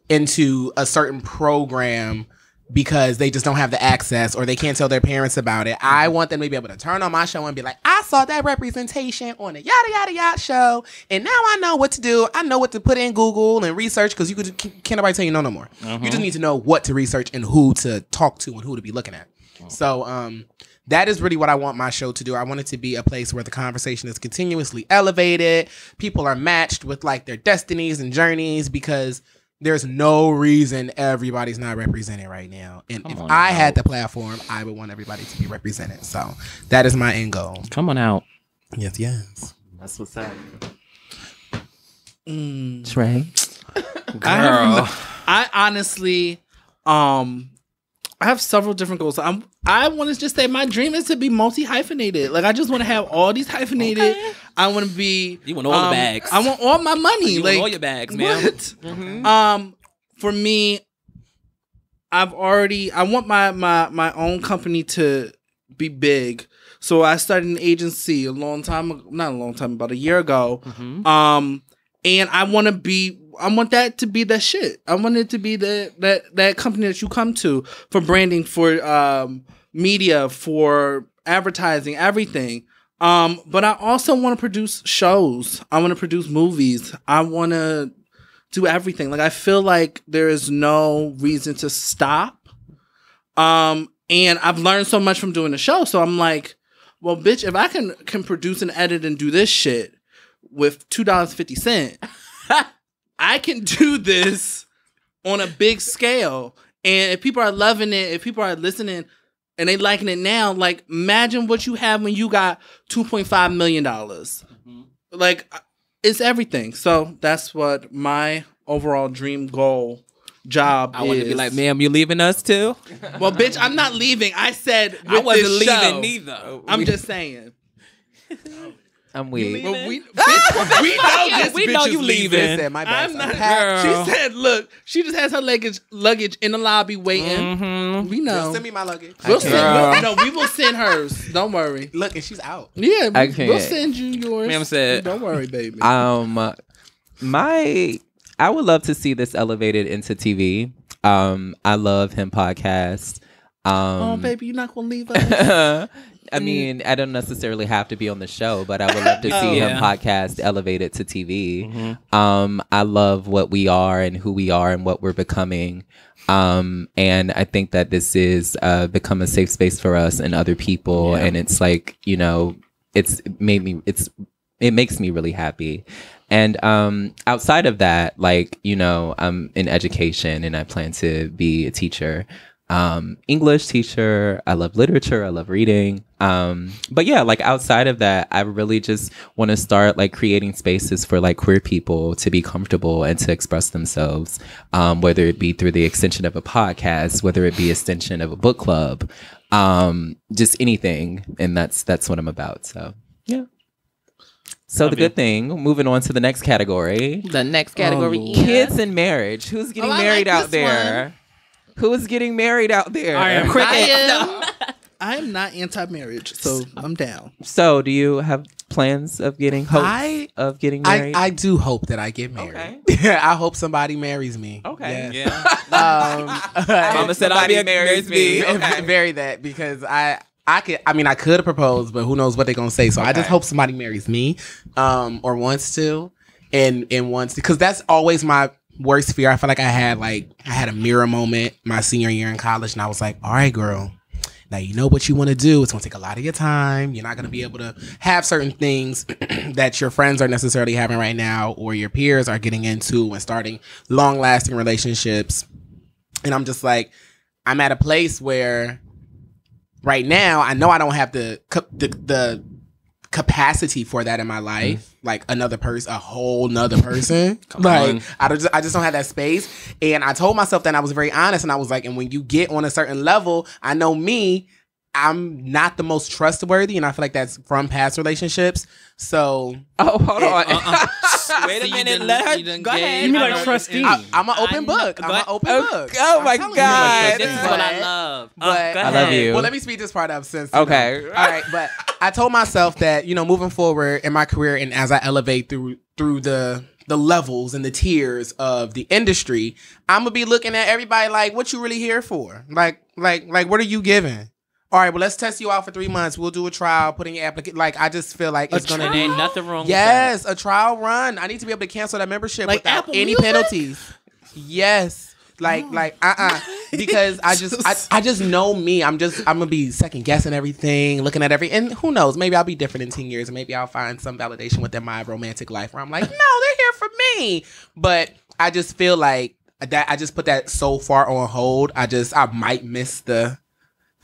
[SPEAKER 7] into a certain program because they just don't have the access or they can't tell their parents about it, I want them to be able to turn on my show and be like, I saw that representation on a yada yada yada show, and now I know what to do. I know what to put in Google and research, because can't nobody tell you no more. You just need to know what to research and who to talk to and who to be looking at. So that is really what I want my show to do. I want it to be a place where the conversation is continuously elevated. People are matched with like their destinies and journeys, because there's no reason everybody's not represented right now. And if I had the platform, I would want everybody to be represented. So that is my end goal.
[SPEAKER 3] Come on out.
[SPEAKER 7] Yes, yes.
[SPEAKER 2] That's what's up.
[SPEAKER 5] Trey.
[SPEAKER 6] I honestly, I have several different goals. I want to just say my dream is to be multi-hyphenated. Like I just want to have all these hyphenated.
[SPEAKER 3] Okay.
[SPEAKER 6] I want to be.
[SPEAKER 3] You want all the bags.
[SPEAKER 6] I want all my money.
[SPEAKER 3] You
[SPEAKER 6] like
[SPEAKER 3] want all your bags, man.
[SPEAKER 6] what? For me, I want my own company to be big. So I started an agency about a year ago. And I want that to be the shit. I want it to be that company that you come to for branding, for media, for advertising, everything. But I also want to produce shows. I want to produce movies. I want to do everything. Like I feel like there is no reason to stop. And I've learned so much from doing the show. So I'm like, well, bitch, if I can produce and edit and do this shit with $2.50, I can do this on a big scale. And if people are loving it, if people are listening and they liking it now, like imagine what you have when you got $2.5 million. Like it's everything. So that's what my overall dream goal job
[SPEAKER 3] I want to be like, ma'am, you leaving us too?
[SPEAKER 6] Well, bitch, I'm not leaving. I said with
[SPEAKER 3] I wasn't
[SPEAKER 6] this
[SPEAKER 3] leaving
[SPEAKER 6] show.
[SPEAKER 3] neither.
[SPEAKER 6] I'm just saying.
[SPEAKER 5] I'm weak.
[SPEAKER 6] Well, we know this
[SPEAKER 3] We
[SPEAKER 6] bitch
[SPEAKER 3] know
[SPEAKER 6] is
[SPEAKER 3] you leaving.
[SPEAKER 7] Listen, my
[SPEAKER 6] I'm
[SPEAKER 7] bags
[SPEAKER 6] not.
[SPEAKER 7] are packed.
[SPEAKER 3] Girl.
[SPEAKER 6] She said, "Look, she just has her luggage in the lobby waiting. We know.
[SPEAKER 7] Send me my luggage.
[SPEAKER 6] We'll
[SPEAKER 3] Girl.
[SPEAKER 6] send. No, we will send hers. Don't worry.
[SPEAKER 7] Look, and she's out.
[SPEAKER 6] Yeah,
[SPEAKER 5] I can't.
[SPEAKER 6] we'll send you yours.
[SPEAKER 3] Ma'am said-
[SPEAKER 6] Don't worry, baby.
[SPEAKER 5] I would love to see this elevated into TV. I love him podcast.
[SPEAKER 6] Oh, baby, you're not gonna leave us.
[SPEAKER 5] I mean, I don't necessarily have to be on the show, but I would love to see him podcast elevated to TV. I love what we are and who we are and what we're becoming. And I think that this is become a safe space for us and other people. And it's like, it makes me really happy. And outside of that, like, I'm in education and I plan to be a teacher. English teacher. I love literature. I love reading. But yeah, like outside of that, I really just want to start like creating spaces for like queer people to be comfortable and to express themselves, whether it be through the extension of a podcast, whether it be extension of a book club, just anything. And that's what I'm about. So yeah. So the good thing, moving on to the next category.
[SPEAKER 3] The next category is
[SPEAKER 5] Kids and marriage. Who's getting married out there? Who's getting married out there?
[SPEAKER 4] I am.
[SPEAKER 6] I am not anti-marriage, so I'm down.
[SPEAKER 5] So, do you have plans of getting of getting married?
[SPEAKER 7] I do hope that I get married. Okay. I hope somebody marries me.
[SPEAKER 5] Okay.
[SPEAKER 7] Yes.
[SPEAKER 3] Yeah. Mama said I'll be marries me.
[SPEAKER 7] Okay. Marry that because I could propose, but who knows what they're gonna say. So I just hope somebody marries me, or wants to, and wants to, because that's always my worst fear. I feel like I had a mirror moment my senior year in college, and I was like, all right, girl. Now you know what you want to do. It's going to take a lot of your time. You're not going to be able to have certain things that your friends are necessarily having right now, or your peers are getting into and starting long-lasting relationships. And I'm just like, I'm at a place where right now I know I don't have the capacity for that in my life, like another person, a whole nother person. Like I just don't have that space. And I told myself that, and I was very honest, and I was like, and when you get on a certain level, I know me, I'm not the most trustworthy, and I feel like that's from past relationships. So
[SPEAKER 5] hold on.
[SPEAKER 3] Wait a minute, let her go ahead.
[SPEAKER 4] You mean like trustee?
[SPEAKER 7] I'm an open book. I'm an open book.
[SPEAKER 5] Oh my God.
[SPEAKER 3] This is what I love.
[SPEAKER 7] But
[SPEAKER 3] Go
[SPEAKER 5] I love
[SPEAKER 3] ahead.
[SPEAKER 5] you.
[SPEAKER 7] Well, let me speed this part up since.
[SPEAKER 5] Okay.
[SPEAKER 7] All right, but I told myself that, moving forward in my career, and as I elevate through the levels and the tiers of the industry, I'm gonna be looking at everybody like, what you really here for? Like what are you giving? All right, well, let's test you out for 3 months. We'll do a trial, put in your application. Like, I just feel like it's going to...
[SPEAKER 3] And ain't nothing wrong with that.
[SPEAKER 7] Yes, a trial run. I need to be able to cancel that membership
[SPEAKER 6] Like
[SPEAKER 7] without
[SPEAKER 6] Apple
[SPEAKER 7] any
[SPEAKER 6] Music?
[SPEAKER 7] penalties. Yes. Because I just know me. I'm gonna be second guessing everything, looking at and who knows, maybe I'll be different in 10 years, and maybe I'll find some validation within my romantic life where I'm like, no, they're here for me. But I just feel like that I just put that so far on hold. I might miss the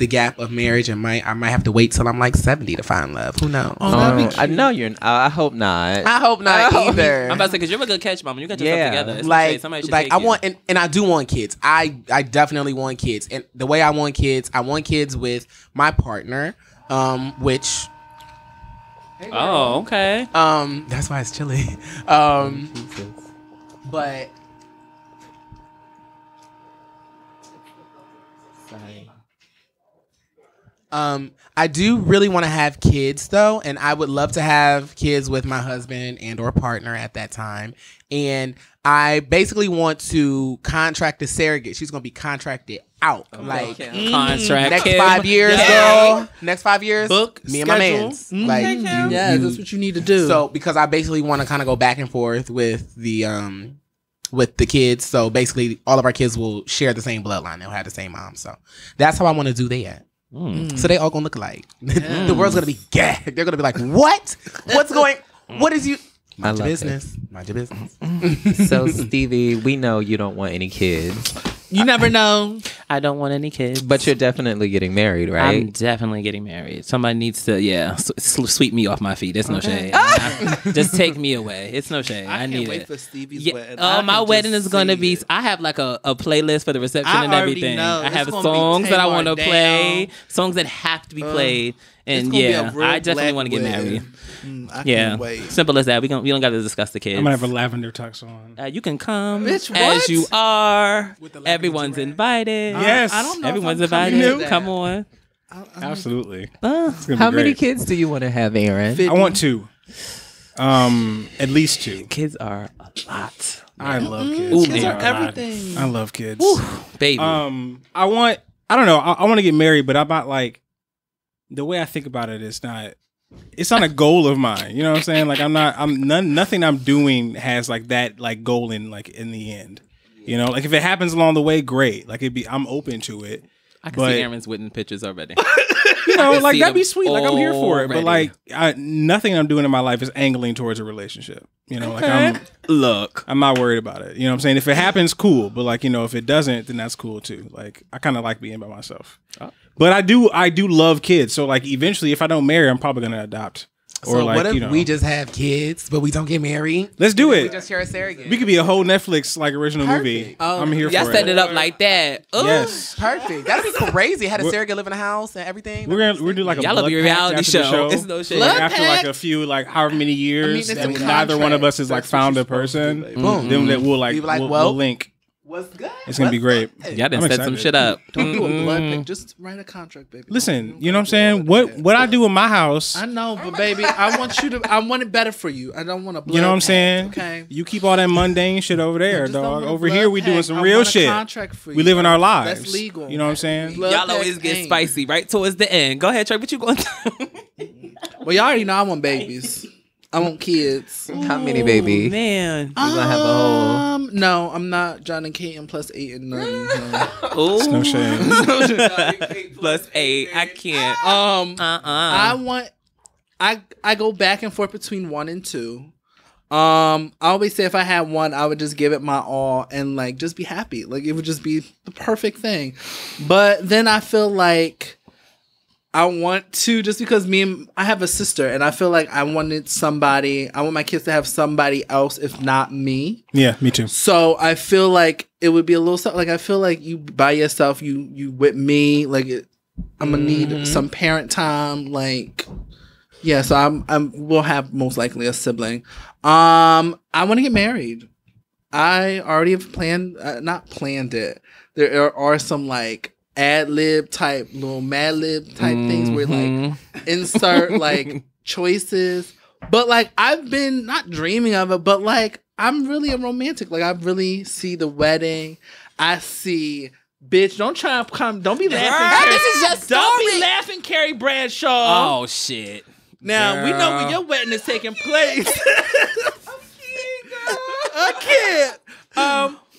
[SPEAKER 7] gap of marriage, and I might have to wait till I'm like 70 to find love. Who knows?
[SPEAKER 5] I know you're. I hope not.
[SPEAKER 7] I hope not either.
[SPEAKER 3] I'm about to say, because you're a good catch, mama. You got yourself together. It's
[SPEAKER 7] Like,
[SPEAKER 3] somebody should
[SPEAKER 7] like
[SPEAKER 3] take
[SPEAKER 7] I
[SPEAKER 3] you.
[SPEAKER 7] want, and I do want kids. I definitely want kids. And the way I want kids with my partner, which.
[SPEAKER 3] Oh, okay.
[SPEAKER 7] That's why it's chilly. But. I do really want to have kids though, and I would love to have kids with my husband and or partner at that time. And I basically want to contract a surrogate. She's going to be contracted out. Like
[SPEAKER 3] Contract.
[SPEAKER 7] next
[SPEAKER 3] Kim.
[SPEAKER 7] 5 years, girl. Next 5 years,
[SPEAKER 6] Book,
[SPEAKER 7] me and my
[SPEAKER 6] schedule.
[SPEAKER 7] mans. Like
[SPEAKER 6] Yeah, that's what you need to do.
[SPEAKER 7] so because I basically want to kind of go back and forth with the kids. So basically all of our kids will share the same bloodline. They'll have the same mom. So that's how I want to do that. So they all gonna look alike. The world's gonna be gagged. They're gonna be like, what? What's going? What is you? Mind your business. Mind your business.
[SPEAKER 5] So Stevie, we know you don't want any kids,
[SPEAKER 6] you never know.
[SPEAKER 3] I don't want any kids.
[SPEAKER 5] but you're definitely getting married, right?
[SPEAKER 3] I'm definitely getting married. Somebody needs to, sweep me off my feet. It's no shade. Just take me away. It's no shade. I
[SPEAKER 6] can't
[SPEAKER 3] need
[SPEAKER 6] wait
[SPEAKER 3] it.
[SPEAKER 6] for Stevie's
[SPEAKER 3] Yeah.
[SPEAKER 6] wedding.
[SPEAKER 3] Oh,
[SPEAKER 6] I
[SPEAKER 3] my
[SPEAKER 6] can
[SPEAKER 3] wedding
[SPEAKER 6] just
[SPEAKER 3] is going to
[SPEAKER 6] see
[SPEAKER 3] be.
[SPEAKER 6] it.
[SPEAKER 3] I have like a playlist for the reception
[SPEAKER 6] I
[SPEAKER 3] and
[SPEAKER 6] already
[SPEAKER 3] everything.
[SPEAKER 6] know.
[SPEAKER 3] I have
[SPEAKER 6] It's gonna be
[SPEAKER 3] songs that I want to
[SPEAKER 6] Tamar
[SPEAKER 3] play,
[SPEAKER 6] down.
[SPEAKER 3] songs that have to be played, and
[SPEAKER 6] gonna be a
[SPEAKER 3] yeah,
[SPEAKER 6] real
[SPEAKER 3] I definitely
[SPEAKER 6] black
[SPEAKER 3] want to get
[SPEAKER 6] wedding.
[SPEAKER 3] married.
[SPEAKER 6] I
[SPEAKER 3] Yeah,
[SPEAKER 6] can't wait.
[SPEAKER 3] simple as that. We don't got to discuss the kids.
[SPEAKER 4] I'm gonna have a lavender tux on.
[SPEAKER 3] You can come
[SPEAKER 6] Bitch,
[SPEAKER 3] as
[SPEAKER 6] what?
[SPEAKER 3] you are.
[SPEAKER 7] With the lavender
[SPEAKER 3] Everyone's
[SPEAKER 7] giraffe.
[SPEAKER 3] invited.
[SPEAKER 4] Yes.
[SPEAKER 6] I don't know.
[SPEAKER 3] Everyone's
[SPEAKER 6] if I'm
[SPEAKER 3] invited.
[SPEAKER 6] coming to
[SPEAKER 3] Come
[SPEAKER 6] that.
[SPEAKER 3] on.
[SPEAKER 4] Absolutely. It's gonna
[SPEAKER 5] How
[SPEAKER 4] be
[SPEAKER 5] many
[SPEAKER 4] great.
[SPEAKER 5] kids do you want to have, Aaron?
[SPEAKER 4] I want 2. At least 2.
[SPEAKER 3] Kids are a lot.
[SPEAKER 4] I love kids.
[SPEAKER 3] Ooh,
[SPEAKER 6] Kids
[SPEAKER 3] they
[SPEAKER 6] are
[SPEAKER 3] are a lot.
[SPEAKER 6] everything.
[SPEAKER 4] I love kids.
[SPEAKER 3] Baby.
[SPEAKER 4] I don't know. I want to get married, but I'm not like, the way I think about it is it's not a goal of mine. You know what I'm saying? Like nothing I'm doing has like that like goal in the end. You know, like if it happens along the way, great. Like I'm open to it.
[SPEAKER 3] I can
[SPEAKER 4] But-
[SPEAKER 3] see Aaron's wedding pictures already.
[SPEAKER 4] You know,
[SPEAKER 3] can
[SPEAKER 4] like
[SPEAKER 3] see
[SPEAKER 4] that'd be
[SPEAKER 3] them
[SPEAKER 4] sweet. Like I'm here for it. But
[SPEAKER 3] already.
[SPEAKER 4] like nothing I'm doing in my life is angling towards a relationship. You know, like I'm not worried about it. You know what I'm saying? If it happens, cool. But like, you know, if it doesn't, then that's cool too. Like I kind of like being by myself. But I do love kids. So like eventually if I don't marry, I'm probably gonna adopt. Or
[SPEAKER 7] So
[SPEAKER 4] like,
[SPEAKER 7] what if
[SPEAKER 4] you know,
[SPEAKER 7] we just have kids, but we don't get married?
[SPEAKER 4] let's do
[SPEAKER 7] We
[SPEAKER 4] it.
[SPEAKER 7] just share a surrogate.
[SPEAKER 4] We could be a whole Netflix like original movie. I'm here
[SPEAKER 3] Y'all
[SPEAKER 4] for
[SPEAKER 3] set
[SPEAKER 4] it.
[SPEAKER 3] it up like that. Ooh.
[SPEAKER 4] Yes.
[SPEAKER 7] Perfect. That'd be crazy. Had a surrogate live in a house and everything.
[SPEAKER 4] We're do like a
[SPEAKER 3] Y'all
[SPEAKER 4] blood
[SPEAKER 3] love your
[SPEAKER 4] pact
[SPEAKER 3] reality
[SPEAKER 4] after the
[SPEAKER 3] show. It's no shit.
[SPEAKER 4] Like
[SPEAKER 6] Blood
[SPEAKER 4] after like
[SPEAKER 6] pact?
[SPEAKER 4] a few like however many years,
[SPEAKER 6] it's
[SPEAKER 4] that
[SPEAKER 6] a
[SPEAKER 4] neither one of us has like
[SPEAKER 6] contract. That's what
[SPEAKER 4] found
[SPEAKER 6] you're
[SPEAKER 4] a person.
[SPEAKER 6] supposed to do,
[SPEAKER 7] Boom.
[SPEAKER 4] Then that will like,
[SPEAKER 7] Be like,
[SPEAKER 4] we'll
[SPEAKER 7] well,
[SPEAKER 4] link.
[SPEAKER 7] What's good?
[SPEAKER 4] It's gonna be great.
[SPEAKER 3] Y'all done
[SPEAKER 4] I'm
[SPEAKER 3] set some
[SPEAKER 4] excited.
[SPEAKER 3] shit up.
[SPEAKER 6] Don't do a blood pick. Just write a contract, baby.
[SPEAKER 4] Listen, you know what I'm saying? What I do in my house,
[SPEAKER 6] I know, but baby, I want it better for you. I don't want a blood
[SPEAKER 4] you know what I'm
[SPEAKER 6] pact,
[SPEAKER 4] saying?
[SPEAKER 6] Okay.
[SPEAKER 4] You keep all that mundane shit over there,
[SPEAKER 6] Just don't
[SPEAKER 4] dog.
[SPEAKER 6] want a
[SPEAKER 4] Over
[SPEAKER 6] blood
[SPEAKER 4] here we doing
[SPEAKER 6] pact.
[SPEAKER 4] some
[SPEAKER 6] I
[SPEAKER 4] real
[SPEAKER 6] want a
[SPEAKER 4] shit.
[SPEAKER 6] contract for
[SPEAKER 4] We
[SPEAKER 6] you.
[SPEAKER 4] living our lives.
[SPEAKER 6] That's legal.
[SPEAKER 4] You know what I'm saying?
[SPEAKER 6] Blood
[SPEAKER 3] Y'all
[SPEAKER 6] pact
[SPEAKER 3] always get
[SPEAKER 6] ain't.
[SPEAKER 3] spicy right towards the end. Go ahead, Trey. What you going to
[SPEAKER 6] Well, y'all already know I want babies. I want kids.
[SPEAKER 5] How many, baby?
[SPEAKER 3] Man.
[SPEAKER 5] We're gonna have a whole.
[SPEAKER 6] No, I'm not John and Kate and plus 8 and 9. No.
[SPEAKER 3] Ooh.
[SPEAKER 4] No shame.
[SPEAKER 3] Plus 8. I can't.
[SPEAKER 6] I go back and forth between 1 and 2. I always say if I had one, I would just give it my all and like just be happy. Like it would just be the perfect thing. But then I feel like I want to, just because I have a sister and I feel like I want my kids to have somebody else if not me.
[SPEAKER 4] Yeah, me too.
[SPEAKER 6] So I feel like it would be a little like I feel like you by yourself, you with me, like I'm gonna need some parent time, like yeah. So we'll have most likely a sibling. I want to get married. I already have not planned it. There are some like ad lib type, little mad lib type things where like insert like choices. But like I've been not dreaming of it, but like I'm really a romantic. Like I really see the wedding. I see, bitch. Don't try to come. Don't be laughing.
[SPEAKER 7] This is just
[SPEAKER 6] Don't be
[SPEAKER 7] story.
[SPEAKER 6] laughing, Carrie Bradshaw.
[SPEAKER 3] Oh, shit.
[SPEAKER 6] Now we know when your wedding is taking place. I can't.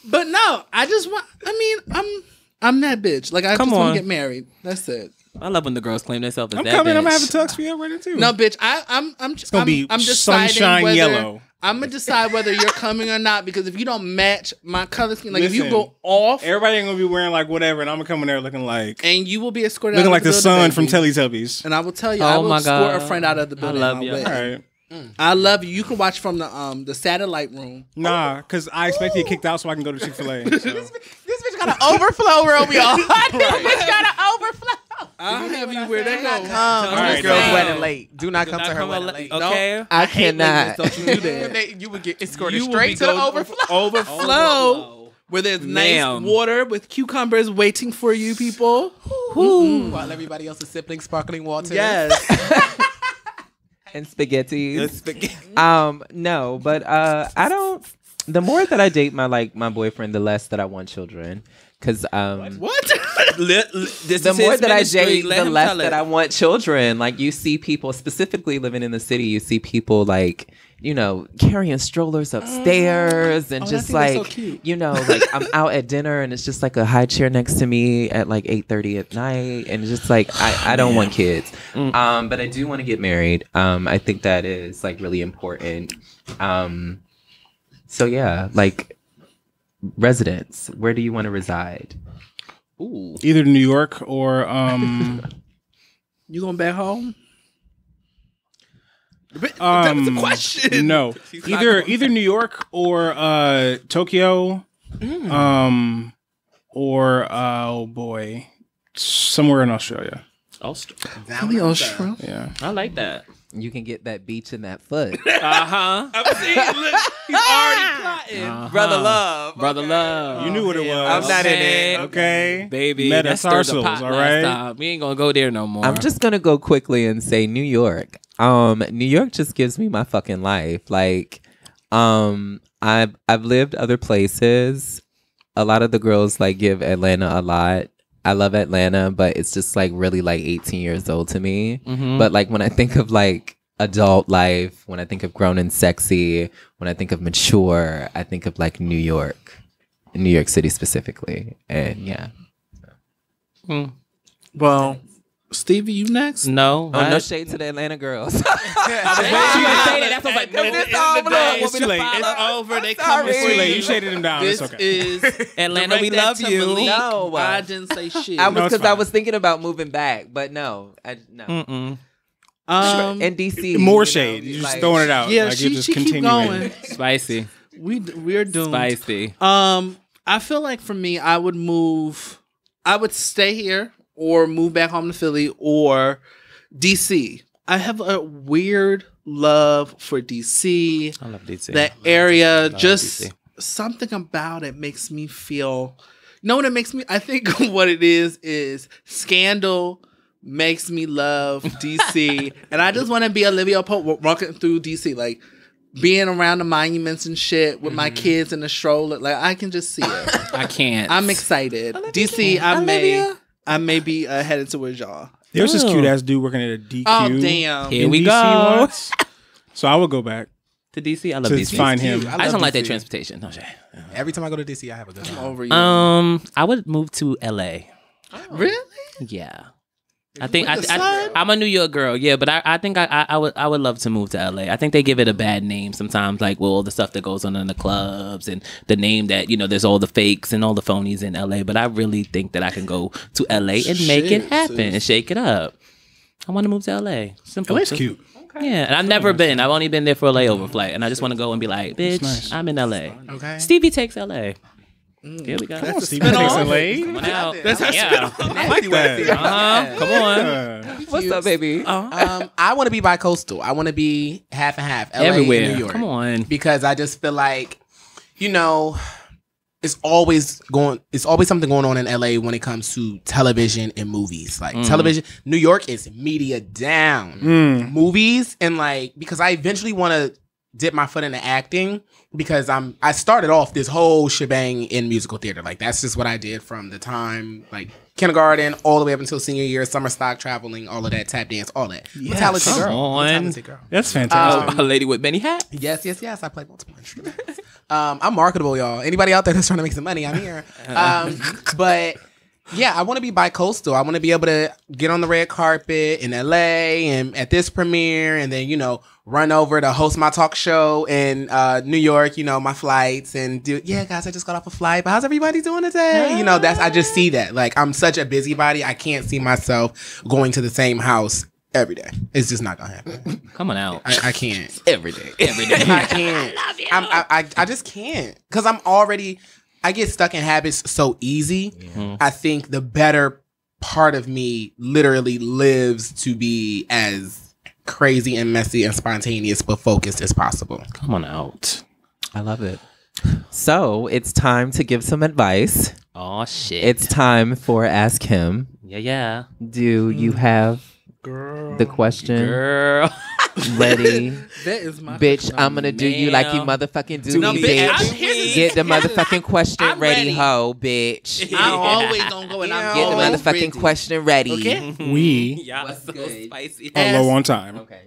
[SPEAKER 6] But no, I just want. I mean, I'm that bitch. Like I
[SPEAKER 3] Come
[SPEAKER 6] just want
[SPEAKER 3] on.
[SPEAKER 6] to get married. That's it.
[SPEAKER 3] I love when the girls claim themselves as
[SPEAKER 4] I'm
[SPEAKER 3] that
[SPEAKER 4] coming.
[SPEAKER 3] bitch.
[SPEAKER 4] I'm having tux for you ready too.
[SPEAKER 6] No, bitch. I'm
[SPEAKER 4] gonna be sunshine yellow.
[SPEAKER 6] I'm gonna decide whether you're coming or not because if you don't match my color scheme, like if you
[SPEAKER 4] Listen,
[SPEAKER 6] go off,
[SPEAKER 4] Everybody ain't gonna be wearing like whatever, and I'm gonna come in there looking like
[SPEAKER 6] and you will be escorted
[SPEAKER 4] looking
[SPEAKER 6] out
[SPEAKER 4] like
[SPEAKER 6] of
[SPEAKER 4] the
[SPEAKER 6] building,
[SPEAKER 4] sun from
[SPEAKER 6] baby.
[SPEAKER 4] Teletubbies.
[SPEAKER 6] And I will tell you,
[SPEAKER 3] Oh
[SPEAKER 6] I will
[SPEAKER 3] my
[SPEAKER 6] escort
[SPEAKER 3] God.
[SPEAKER 6] a friend out of the building.
[SPEAKER 3] love
[SPEAKER 6] on
[SPEAKER 3] you.
[SPEAKER 6] my
[SPEAKER 4] All
[SPEAKER 6] wedding.
[SPEAKER 4] right.
[SPEAKER 6] I love you. You can watch from the satellite room.
[SPEAKER 4] Nah, because I expect to get kicked out so I can go to Chick-fil-A. So.
[SPEAKER 7] This bitch got an overflow over y'all. This bitch got an overflow.
[SPEAKER 6] I'll have you where they
[SPEAKER 7] Come
[SPEAKER 6] go.
[SPEAKER 7] to
[SPEAKER 4] right,
[SPEAKER 7] this girl's
[SPEAKER 4] damn.
[SPEAKER 7] wedding late. Do not come to her
[SPEAKER 3] Come
[SPEAKER 7] wedding
[SPEAKER 3] on,
[SPEAKER 7] late.
[SPEAKER 3] okay.
[SPEAKER 5] I
[SPEAKER 6] hate
[SPEAKER 5] cannot.
[SPEAKER 6] Lakers, don't you do that.
[SPEAKER 7] You would get escorted
[SPEAKER 6] You will
[SPEAKER 7] straight
[SPEAKER 6] be
[SPEAKER 7] to the
[SPEAKER 6] going
[SPEAKER 7] overflow.
[SPEAKER 6] Overflow. Where there's
[SPEAKER 3] Ma'am.
[SPEAKER 6] nice water with cucumbers waiting for you, people.
[SPEAKER 7] While everybody else's sipping sparkling water.
[SPEAKER 6] Yes.
[SPEAKER 5] And spaghetti. No, but I don't. The more that I date my boyfriend, the less that I want children. Because
[SPEAKER 6] What?
[SPEAKER 5] the more that I date, the less that I want children. Like you see people, specifically living in the city, you see people like, you know, carrying strollers upstairs and just
[SPEAKER 6] I think
[SPEAKER 5] like,
[SPEAKER 6] that's so cute.
[SPEAKER 5] you know, like I'm out at dinner and it's just like a high chair next to me at like 8:30 at night. And it's just like, I don't want kids. But I do want to get married. I think that is like really important. So yeah, like residence, where do you want to reside?
[SPEAKER 3] Ooh.
[SPEAKER 4] Either New York or
[SPEAKER 6] You going back home? That was a question.
[SPEAKER 4] No, either New York or Tokyo, or oh boy, somewhere in Australia.
[SPEAKER 6] Really, Australia?
[SPEAKER 4] Yeah,
[SPEAKER 3] I like that.
[SPEAKER 5] You can get that beach in that foot.
[SPEAKER 3] Uh-huh.
[SPEAKER 6] I'm seeing. Look, he's already plotting.
[SPEAKER 3] Brother Love. Brother Love.
[SPEAKER 4] you knew what it was.
[SPEAKER 5] I'm not in it.
[SPEAKER 4] Okay,
[SPEAKER 3] Baby, that stirred the
[SPEAKER 4] metatarsals.
[SPEAKER 3] pot
[SPEAKER 4] All
[SPEAKER 3] last
[SPEAKER 4] right.
[SPEAKER 3] time. We ain't gonna go there no more.
[SPEAKER 5] I'm just gonna go quickly and say New York. New York just gives me my fucking life. Like, I've lived other places. A lot of the girls like give Atlanta a lot. I love Atlanta, but it's just like really like 18 years old to me. But like when I think of like adult life, when I think of grown and sexy, when I think of mature, I think of like New York City specifically. And yeah.
[SPEAKER 6] Well, Stevie, you next?
[SPEAKER 3] No.
[SPEAKER 5] Oh, no shade to the Atlanta girls.
[SPEAKER 3] That's what I was like,
[SPEAKER 6] At the end of the day,
[SPEAKER 4] It's too late.
[SPEAKER 6] It's over. They
[SPEAKER 5] sorry.
[SPEAKER 6] come
[SPEAKER 4] It's too late. You
[SPEAKER 6] for
[SPEAKER 4] shaded him down.
[SPEAKER 6] This
[SPEAKER 4] It's okay.
[SPEAKER 6] is
[SPEAKER 3] Atlanta, we
[SPEAKER 6] direct that
[SPEAKER 3] love
[SPEAKER 6] to
[SPEAKER 3] you.
[SPEAKER 6] Malik.
[SPEAKER 5] No.
[SPEAKER 6] I didn't say shit.
[SPEAKER 5] I was
[SPEAKER 4] it's
[SPEAKER 5] because I
[SPEAKER 4] fine.
[SPEAKER 5] was thinking about moving back, but no.
[SPEAKER 3] Mm-mm.
[SPEAKER 5] In DC.
[SPEAKER 4] More
[SPEAKER 5] you know,
[SPEAKER 4] shade. You're just
[SPEAKER 5] like-
[SPEAKER 4] throwing it out.
[SPEAKER 6] Yeah,
[SPEAKER 4] like, you're
[SPEAKER 6] she
[SPEAKER 4] just
[SPEAKER 6] keep
[SPEAKER 4] continuing.
[SPEAKER 6] going.
[SPEAKER 3] Spicy.
[SPEAKER 6] We're doomed.
[SPEAKER 3] Spicy.
[SPEAKER 6] I feel like for me, I would move. I would stay here or move back home to Philly or DC. I have a weird love for DC.
[SPEAKER 3] I love DC.
[SPEAKER 6] That area,
[SPEAKER 3] love
[SPEAKER 6] just
[SPEAKER 3] DC.
[SPEAKER 6] something about it makes me feel. You know what it makes me? I think what it is Scandal makes me love DC, and I just want to be Olivia Pope walking through DC, like being around the monuments and shit with my kids in the stroller. Like I can just see it.
[SPEAKER 3] I can't.
[SPEAKER 6] I'm excited. DC, I may be headed towards y'all.
[SPEAKER 4] There was this cute ass dude working at a DQ.
[SPEAKER 6] Oh damn!
[SPEAKER 3] Here
[SPEAKER 4] in
[SPEAKER 3] we
[SPEAKER 4] DC
[SPEAKER 3] go.
[SPEAKER 4] once. So I would go back
[SPEAKER 3] To DC. I love
[SPEAKER 4] to
[SPEAKER 3] DC.
[SPEAKER 4] find him.
[SPEAKER 7] cute.
[SPEAKER 3] I just don't like that
[SPEAKER 7] DC.
[SPEAKER 3] transportation. No shit.
[SPEAKER 7] Every time I go to DC, I have a good time.
[SPEAKER 6] Over you.
[SPEAKER 3] I would move to LA.
[SPEAKER 6] Really?
[SPEAKER 3] Yeah. I think
[SPEAKER 6] With the sun?
[SPEAKER 3] I'm a New York girl, yeah, but I think I would love to move to LA. I think they give it a bad name sometimes, like all the stuff that goes on in the clubs and the name that there's all the fakes and all the phonies in LA. But I really think that I can go to LA and make it
[SPEAKER 6] Shit,
[SPEAKER 3] happen
[SPEAKER 6] sis.
[SPEAKER 3] and shake it up. I want to move to LA. Simple.
[SPEAKER 4] LA's cute.
[SPEAKER 3] Yeah, and I've never been. I've only been there for a layover flight, and I just want to go and be like, bitch,
[SPEAKER 4] nice.
[SPEAKER 3] I'm in LA.
[SPEAKER 7] Okay.
[SPEAKER 3] Stevie takes LA. Here we go.
[SPEAKER 4] Come on,
[SPEAKER 6] a
[SPEAKER 4] Steve.
[SPEAKER 6] spin-off.
[SPEAKER 4] Takes LA.
[SPEAKER 3] Come on out.
[SPEAKER 6] That's a
[SPEAKER 3] Yeah.
[SPEAKER 4] I like that.
[SPEAKER 3] Come on.
[SPEAKER 5] What's up, baby?
[SPEAKER 7] I want to be bi-coastal. I want to be half and half. LA
[SPEAKER 3] Everywhere.
[SPEAKER 7] and New York.
[SPEAKER 3] Come on.
[SPEAKER 7] Because I just feel like, it's always something going on in LA when it comes to television and movies. Like television, New York is media down. Movies and because I eventually want to dip my foot into acting because I started off this whole shebang in musical theater. Like that's just what I did from the time kindergarten all the way up until senior year, summer stock, traveling, all of that, tap dance, all that. I'm a talented
[SPEAKER 3] come
[SPEAKER 7] girl.
[SPEAKER 3] on.
[SPEAKER 7] I'm a talented girl.
[SPEAKER 4] That's fantastic.
[SPEAKER 3] A lady with many hats.
[SPEAKER 7] Yes. I play multiple instruments. I'm marketable, y'all. Anybody out there that's trying to make some money, I'm here. But yeah, I want to be bi-coastal. I want to be able to get on the red carpet in LA and at this premiere and then, run over to host my talk show in New York, my flights and guys, I just got off a flight, but how's everybody doing today? I just see that. Like, I'm such a busybody. I can't see myself going to the same house every day. It's just not gonna happen.
[SPEAKER 3] Come on out.
[SPEAKER 7] I can't.
[SPEAKER 5] Every day.
[SPEAKER 7] I can't. I just can't. Because I get stuck in habits so easy. I think the better part of me literally lives to be as crazy and messy and spontaneous but focused as possible.
[SPEAKER 3] Come on out.
[SPEAKER 5] I love it. So it's time to give some advice.
[SPEAKER 3] Oh shit.
[SPEAKER 5] It's time for Ask Him.
[SPEAKER 3] yeah.
[SPEAKER 5] Do you have the question
[SPEAKER 3] Girl.
[SPEAKER 5] ready?
[SPEAKER 6] That is my
[SPEAKER 5] Bitch, I'm gonna do you like you
[SPEAKER 3] Ma'am.
[SPEAKER 5] motherfucking do
[SPEAKER 6] No,
[SPEAKER 5] me,
[SPEAKER 6] bitch,
[SPEAKER 5] bitch.
[SPEAKER 6] I'm here to-
[SPEAKER 5] Get the motherfucking question
[SPEAKER 6] I'm
[SPEAKER 5] ready,
[SPEAKER 6] ready.
[SPEAKER 5] ho, bitch.
[SPEAKER 6] I'm always gonna go and I'm
[SPEAKER 5] Get the
[SPEAKER 6] always
[SPEAKER 5] motherfucking
[SPEAKER 6] ready.
[SPEAKER 5] question ready.
[SPEAKER 6] Okay.
[SPEAKER 4] We
[SPEAKER 3] Yeah,
[SPEAKER 5] What's
[SPEAKER 3] so
[SPEAKER 5] good?
[SPEAKER 3] spicy.
[SPEAKER 4] are low on time.
[SPEAKER 5] Okay.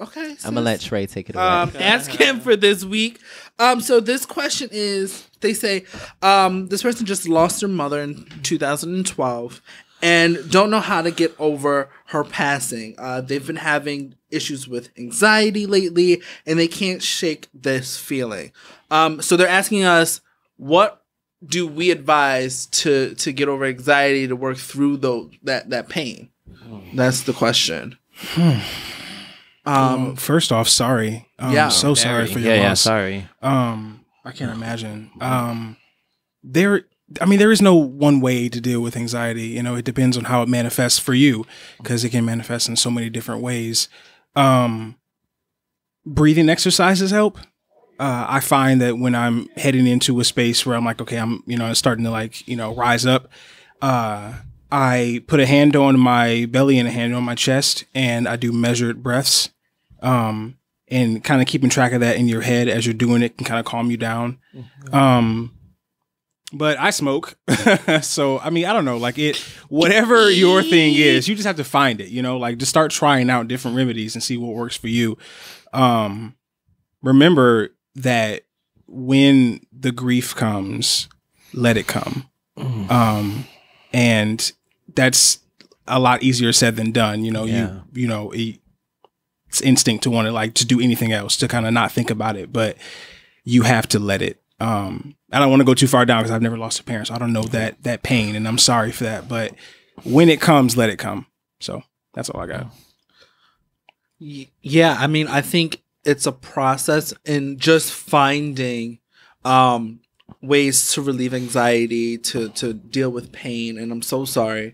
[SPEAKER 6] Okay.
[SPEAKER 5] I'm gonna let Trey take it away.
[SPEAKER 6] Ask him for this week. So this question is, they say, this person just lost their mother in 2012 and don't know how to get over her passing. They've been having issues with anxiety lately and they can't shake this feeling. So they're asking us, what do we advise to get over anxiety, to work through that pain? That's the question.
[SPEAKER 4] First off, sorry.
[SPEAKER 6] Yeah.
[SPEAKER 4] So sorry for your
[SPEAKER 3] Yeah,
[SPEAKER 4] loss.
[SPEAKER 3] sorry.
[SPEAKER 4] I can't imagine. There is no one way to deal with anxiety. It depends on how it manifests for you because it can manifest in so many different ways. Breathing exercises help. I find that when I'm heading into a space where I'm like, okay, I'm, starting to rise up, I put a hand on my belly and a hand on my chest and I do measured breaths. And kind of keeping track of that in your head as you're doing it can kind of calm you down. But I smoke. So, I don't know, whatever your thing is, you just have to find it, just start trying out different remedies and see what works for you. Remember that when the grief comes, let it come. And that's a lot easier said than done.
[SPEAKER 3] Yeah.
[SPEAKER 4] It's instinct to want to like to do anything else, to kind of not think about it, but you have to let it. I don't want to go too far down because I've never lost a parent, so I don't know that pain, and I'm sorry for that. But when it comes, let it come. So that's all I got.
[SPEAKER 6] Yeah, I mean, I think it's a process in just finding ways to relieve anxiety, to deal with pain, and I'm so sorry.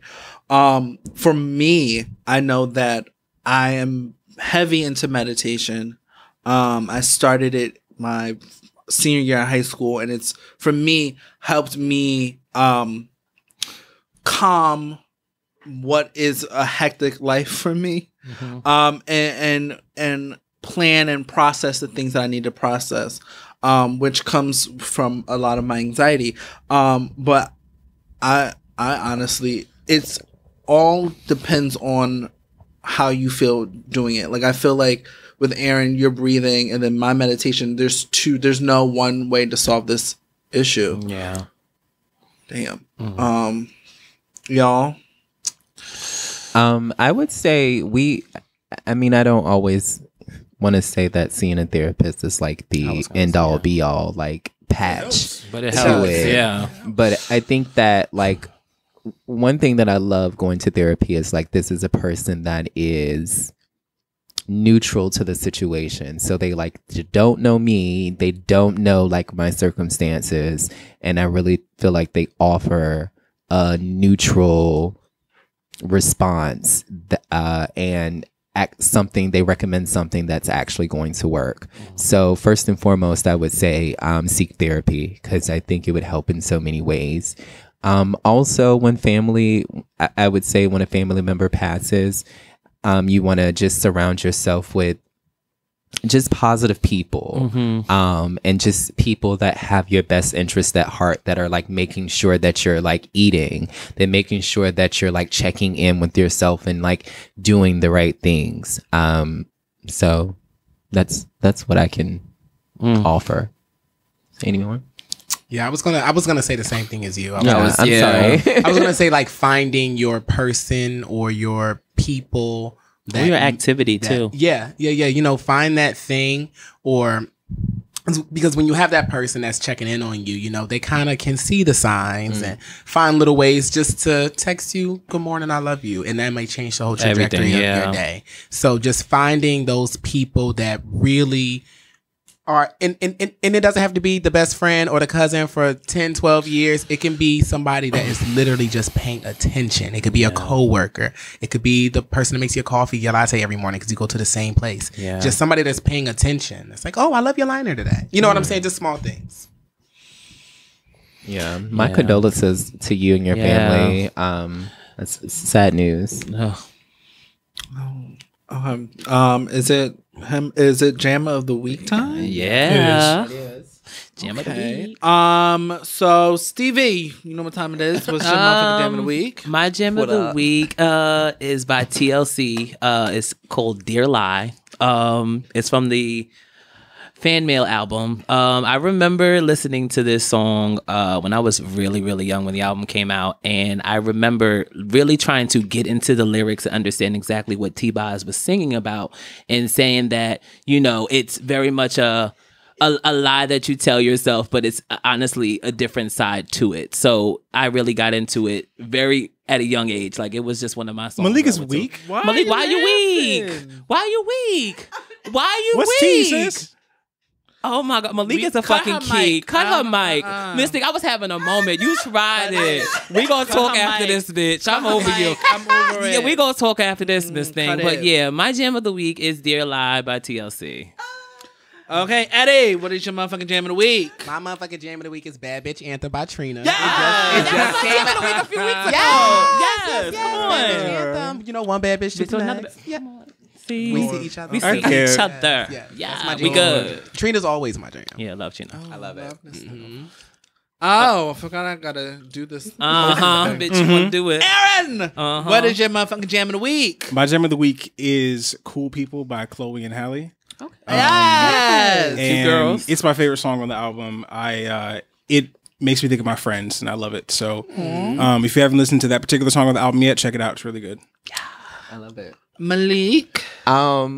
[SPEAKER 6] For me, I know that I am heavy into meditation. I started it my senior year in high school, and it's, for me, helped me calm what is a hectic life for me, and plan and process the things that I need to process, which comes from a lot of my anxiety. But I honestly, it's all depends on how you feel doing it. Like, I feel like with Aaron, you're breathing, and then my meditation, there's no one way to solve this issue.
[SPEAKER 3] Yeah.
[SPEAKER 6] Damn. Y'all.
[SPEAKER 5] I would say I mean, I don't always want to say that seeing a therapist is like the end all be all, like patch.
[SPEAKER 3] But it
[SPEAKER 5] to
[SPEAKER 3] helps.
[SPEAKER 5] it.
[SPEAKER 3] Yeah.
[SPEAKER 5] But I think that like one thing that I love going to therapy is like, this is a person that is neutral to the situation. So they like don't know me. They don't know like my circumstances. And I really feel like they offer a neutral response and they recommend something that's actually going to work. So first and foremost, I would say seek therapy, because I think it would help in so many ways. Also, I would say when a family member passes, you want to just surround yourself with just positive people, and just people that have your best interest at heart, that are like making sure that you're like eating, they're making sure that you're like checking in with yourself and like doing the right things. So that's what I can offer. Anyone?
[SPEAKER 7] Yeah, I was gonna say the same thing as you.
[SPEAKER 5] I'm sorry.
[SPEAKER 7] I was gonna say like finding your person or your people.
[SPEAKER 3] Or your activity too.
[SPEAKER 7] Yeah. You know, find that thing, or because when you have that person that's checking in on you, you know, they kind of can see the signs and find little ways just to text you, "Good morning, I love you," and that may change the whole trajectory of your day. So just finding those people that really are, and it doesn't have to be the best friend or the cousin for 10, 12 years. It can be somebody that is literally just paying attention. It could be a coworker. It could be the person that makes your coffee, your latte every morning because you go to the same place.
[SPEAKER 3] Yeah.
[SPEAKER 7] Just somebody that's paying attention. It's like, "Oh, I love your liner today." You know what I'm saying? Just small things.
[SPEAKER 5] Yeah. My condolences to you and your family. That's sad news.
[SPEAKER 6] Is it Jam of the Week time?
[SPEAKER 3] Yeah.
[SPEAKER 5] It is.
[SPEAKER 3] Jam of the week.
[SPEAKER 6] So Stevie, you know what time it is? What's your motherfucking Jam of the Week?
[SPEAKER 3] My Jam of the Week is by TLC. It's called Dear Lie. It's from the fan mail album. I remember listening to this song when I was really, really young, when the album came out, and I remember really trying to get into the lyrics and understand exactly what T-Boz was singing about, and saying that, you know, it's very much a lie that you tell yourself, but it's honestly a different side to it. So I really got into it at a young age. Like, it was just one of my songs.
[SPEAKER 4] Malik is weak.
[SPEAKER 3] Malik, why are you weak? Why are you weak? Why are you
[SPEAKER 4] What's
[SPEAKER 3] weak?
[SPEAKER 4] T, sis?
[SPEAKER 3] Oh my God, Malik is a fucking key. Cut her mic. Mystic, I was having a moment. You tried it. We gonna talk after this, bitch. I'm over you.
[SPEAKER 6] I'm over it.
[SPEAKER 3] Yeah, we gonna talk after this, Miss Thing.
[SPEAKER 6] cut
[SPEAKER 3] But
[SPEAKER 6] it.
[SPEAKER 3] yeah, my Jam of the Week is Dear Lie by TLC.
[SPEAKER 6] Okay, Eddie, what is your motherfucking Jam of the Week?
[SPEAKER 7] My motherfucking Jam of the Week is "Bad Bitch Anthem" by Trina.
[SPEAKER 3] That was my Jam of the Week a few weeks ago. Yes, come on.
[SPEAKER 7] Bad Bitch Anthem. You know, one bad bitch to
[SPEAKER 3] To another
[SPEAKER 7] next.
[SPEAKER 3] Yeah. See,
[SPEAKER 7] We see each other.
[SPEAKER 3] We see
[SPEAKER 4] Okay.
[SPEAKER 3] each other.
[SPEAKER 7] Yeah,
[SPEAKER 3] Yeah,
[SPEAKER 7] that's my
[SPEAKER 3] we
[SPEAKER 7] jam.
[SPEAKER 3] good.
[SPEAKER 7] Trina's always my jam.
[SPEAKER 3] Yeah, love Chino.
[SPEAKER 5] I love it.
[SPEAKER 6] Oh, I forgot I gotta do this.
[SPEAKER 3] Bitch, you wanna do it?
[SPEAKER 6] Aaron, what is your motherfucking Jam of the Week?
[SPEAKER 4] My Jam of the Week is "Cool People" by Chloe and Halle.
[SPEAKER 6] Yes.
[SPEAKER 4] And
[SPEAKER 3] girls.
[SPEAKER 4] it's my favorite song on the album. It makes me think of my friends, and I love it. So if you haven't listened to that particular song on the album yet, check it out. It's really good.
[SPEAKER 2] I love it.
[SPEAKER 6] Malik.
[SPEAKER 5] I'm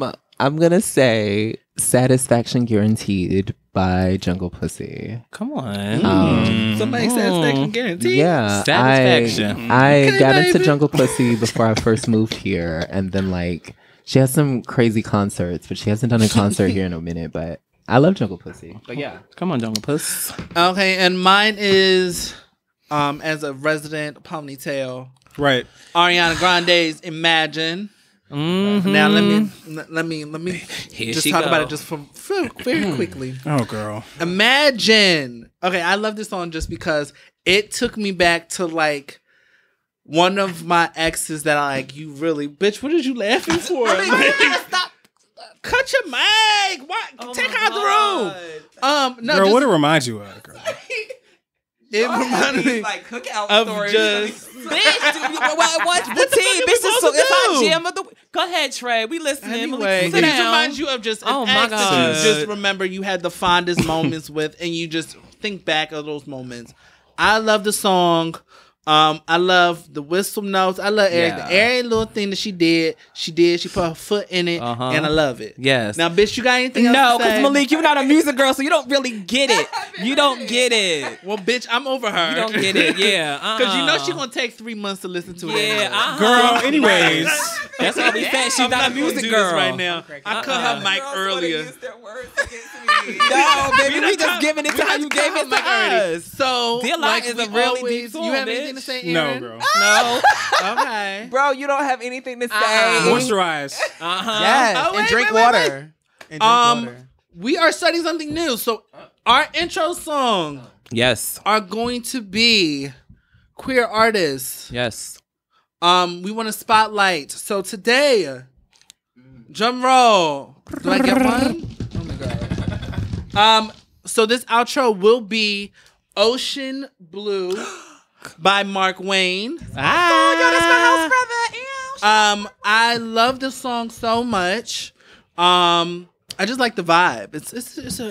[SPEAKER 5] gonna say "Satisfaction Guaranteed" by Jungle Pussy.
[SPEAKER 3] Come on.
[SPEAKER 6] Somebody satisfaction guaranteed.
[SPEAKER 5] Yeah,
[SPEAKER 3] Satisfaction.
[SPEAKER 5] I got into
[SPEAKER 6] baby.
[SPEAKER 5] Jungle Pussy before I first moved here, and then like she has some crazy concerts, but she hasn't done a concert here in a minute. But I love Jungle Pussy. But yeah,
[SPEAKER 3] Come on, Jungle Puss.
[SPEAKER 6] Okay, and mine is as a resident ponytail,
[SPEAKER 4] Right.
[SPEAKER 6] Ariana Grande's "Imagine."
[SPEAKER 3] Mm-hmm.
[SPEAKER 6] Now let me
[SPEAKER 3] Here
[SPEAKER 6] just
[SPEAKER 3] she
[SPEAKER 6] talk about
[SPEAKER 3] go.
[SPEAKER 6] it just very quickly.
[SPEAKER 4] Oh, girl.
[SPEAKER 6] Imagine. Okay, I love this song just because it took me back to like one of my exes that I like. You really, bitch. What are you laughing for? Stop. Cut your mic. What? Take her out the room. No,
[SPEAKER 4] Girl,
[SPEAKER 6] just,
[SPEAKER 4] what did it remind you of, girl?
[SPEAKER 6] it reminded me
[SPEAKER 2] like cookout
[SPEAKER 6] of
[SPEAKER 2] stories.
[SPEAKER 6] just.
[SPEAKER 3] Bitch, what's the tea?
[SPEAKER 6] fuck are we
[SPEAKER 3] Bitch, it's
[SPEAKER 6] supposed to
[SPEAKER 3] our
[SPEAKER 6] do?
[SPEAKER 3] jam of the week. Go ahead, Trey. We listening.
[SPEAKER 6] Anyway,
[SPEAKER 3] Sit
[SPEAKER 6] it
[SPEAKER 3] down.
[SPEAKER 6] reminds you of just an
[SPEAKER 3] Oh my
[SPEAKER 6] ex that
[SPEAKER 3] God.
[SPEAKER 6] you just remember you had the fondest moments with, and you just think back of those moments. I love the song. I love the whistle notes. I love everything.
[SPEAKER 3] Yeah.
[SPEAKER 6] Every little thing that she did. She put her foot in it,
[SPEAKER 3] Uh-huh.
[SPEAKER 6] and I love it.
[SPEAKER 3] Yes.
[SPEAKER 6] Now, bitch, you got anything else
[SPEAKER 3] No,
[SPEAKER 6] to say?
[SPEAKER 3] because Malik, you're not a music girl, so you don't really get it. You don't get it.
[SPEAKER 6] Well, bitch, I'm over her.
[SPEAKER 3] You don't get it. Yeah.
[SPEAKER 6] Because you know she's going to take 3 months to listen to it.
[SPEAKER 3] Yeah.
[SPEAKER 6] anyway.
[SPEAKER 4] Girl, anyways.
[SPEAKER 3] That's why we said she's
[SPEAKER 6] I'm
[SPEAKER 3] not a
[SPEAKER 6] gonna
[SPEAKER 3] music
[SPEAKER 6] do
[SPEAKER 3] girl
[SPEAKER 6] this right now. I cut her mic earlier.
[SPEAKER 3] No, baby, we just giving it to how you gave it to us.
[SPEAKER 6] So,
[SPEAKER 3] Dear
[SPEAKER 6] like
[SPEAKER 3] Life is
[SPEAKER 6] we
[SPEAKER 3] a really
[SPEAKER 6] always,
[SPEAKER 3] deep song,
[SPEAKER 6] you have anything to
[SPEAKER 3] bitch.
[SPEAKER 6] say,
[SPEAKER 4] No,
[SPEAKER 6] Aaron?
[SPEAKER 4] girl.
[SPEAKER 3] No.
[SPEAKER 6] Okay.
[SPEAKER 2] Bro, you don't have anything to say.
[SPEAKER 4] Moisturize.
[SPEAKER 7] Yes,
[SPEAKER 6] Oh,
[SPEAKER 7] and
[SPEAKER 6] wait,
[SPEAKER 7] drink
[SPEAKER 6] wait, wait,
[SPEAKER 7] water. And drink water.
[SPEAKER 6] We are studying something new. So our intro song
[SPEAKER 3] Yes.
[SPEAKER 6] are going to be queer artists.
[SPEAKER 3] Yes.
[SPEAKER 6] We want to spotlight. So today, drum roll. Do I get one? Oh my god. So this outro will be Ocean Blue by Mark Wayne. I love this song so much. I just like the vibe. It's a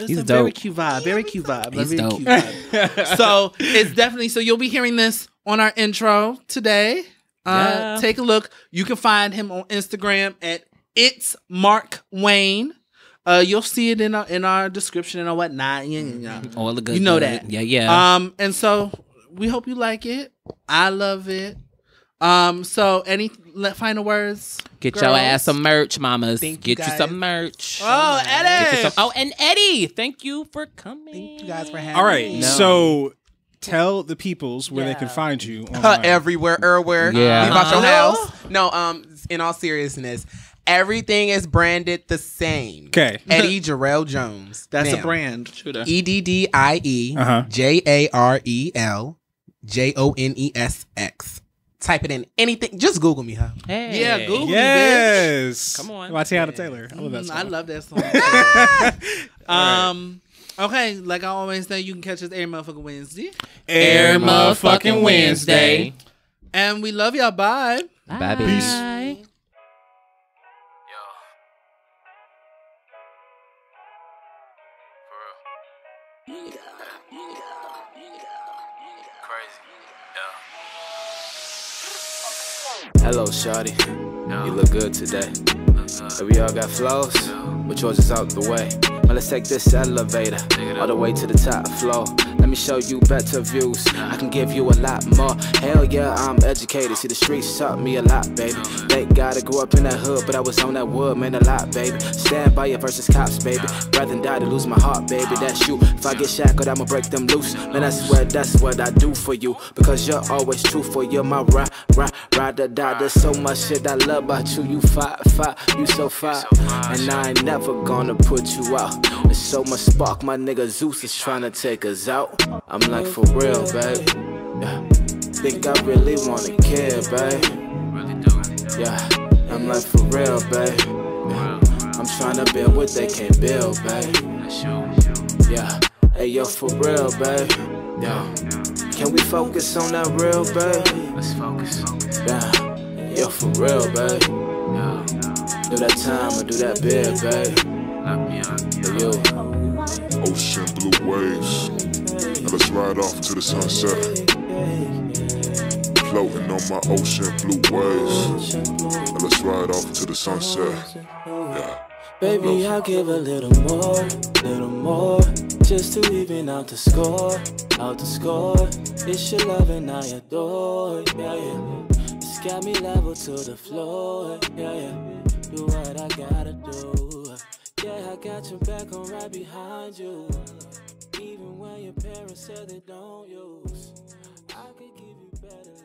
[SPEAKER 3] He's
[SPEAKER 6] very
[SPEAKER 3] dope.
[SPEAKER 6] cute vibe. Very cute vibe.
[SPEAKER 3] He's
[SPEAKER 6] Very
[SPEAKER 3] dope.
[SPEAKER 6] cute vibe. So it's definitely, so you'll be hearing this on our intro today.
[SPEAKER 3] Yeah.
[SPEAKER 6] Take a look. You can find him on Instagram at It's Mark Wayne. You'll see it in our description and whatnot. Yeah.
[SPEAKER 3] All the good.
[SPEAKER 6] You know
[SPEAKER 3] good.
[SPEAKER 6] that.
[SPEAKER 3] Yeah.
[SPEAKER 6] And so we hope you like it. I love it. So any final words?
[SPEAKER 3] Get
[SPEAKER 6] girls?
[SPEAKER 3] your ass some merch, mamas.
[SPEAKER 7] Thank you,
[SPEAKER 3] Get you some
[SPEAKER 7] guys.
[SPEAKER 3] merch.
[SPEAKER 6] Oh,
[SPEAKER 3] Get you
[SPEAKER 6] Eddie.
[SPEAKER 3] some- oh, and Eddie, thank you for coming.
[SPEAKER 7] Thank you guys for having
[SPEAKER 4] All right.
[SPEAKER 7] me.
[SPEAKER 4] So tell the peoples where they can find you. Online.
[SPEAKER 7] Everywhere, everywhere.
[SPEAKER 5] Yeah.
[SPEAKER 7] Leave out your
[SPEAKER 6] Hello?
[SPEAKER 7] house. No, in all seriousness, everything is branded the same.
[SPEAKER 4] Okay.
[SPEAKER 7] Eddie Jarel Jones.
[SPEAKER 6] That's a
[SPEAKER 7] Now,
[SPEAKER 6] brand.
[SPEAKER 7] EDDIE
[SPEAKER 4] Uh-huh.
[SPEAKER 7] JAREL JONESX. Type it in anything. Just Google me, huh?
[SPEAKER 3] Hey.
[SPEAKER 6] Yeah, Google me, bitch.
[SPEAKER 4] Yes.
[SPEAKER 3] Come on.
[SPEAKER 4] By Tiana Taylor. I love that song.
[SPEAKER 6] I love that song. Okay, like I always say, you can catch us every motherfucking Wednesday.
[SPEAKER 4] Air motherfucking Wednesday.
[SPEAKER 6] And we love y'all. Bye.
[SPEAKER 5] Bye, bitch.
[SPEAKER 3] Bye.
[SPEAKER 9] Hello, shawty. You look good today. If we all got flaws, but yours is out the way. Now let's take this elevator all the way to the top floor. Let me show you better views. I can give you a lot more. Hell yeah, I'm educated. See, the streets taught me a lot, baby. Thank God I grew up in that hood, but I was on that wood, man, a lot, baby. Stand by you versus cops, baby. Rather than die to lose my heart, baby. That's you. If I get shackled, I'ma break them loose. Man, that's what I do for you. Because you're always truthful. You're my ride or die. There's so much shit I love about you. You fire, you so fire. And I ain't never gonna put you out. There's so much spark, my nigga Zeus is trying to take us out. I'm like, for real, babe. Yeah. Think I really wanna care, babe. Yeah, I'm like, for real, babe. Yeah. I'm trying to build what they can't build, babe. Yeah, hey yo, for real, babe. Yeah, can we focus on that real, babe? Let's focus. Yeah, yo, for real, babe. Yeah, do that time or do that bid, babe. For you.
[SPEAKER 10] Ocean blue waves. Now let's ride off to the sunset. Floating on my ocean blue waves. Now let's ride off to the sunset. Yeah.
[SPEAKER 9] Baby, I'll give a little more, just to even out the score. It's your love and I adore, yeah. It's got me level to the floor, yeah. Do what I gotta do, yeah. I got your back, I'm right behind you. Even when your parents said they don't use, I could give you better.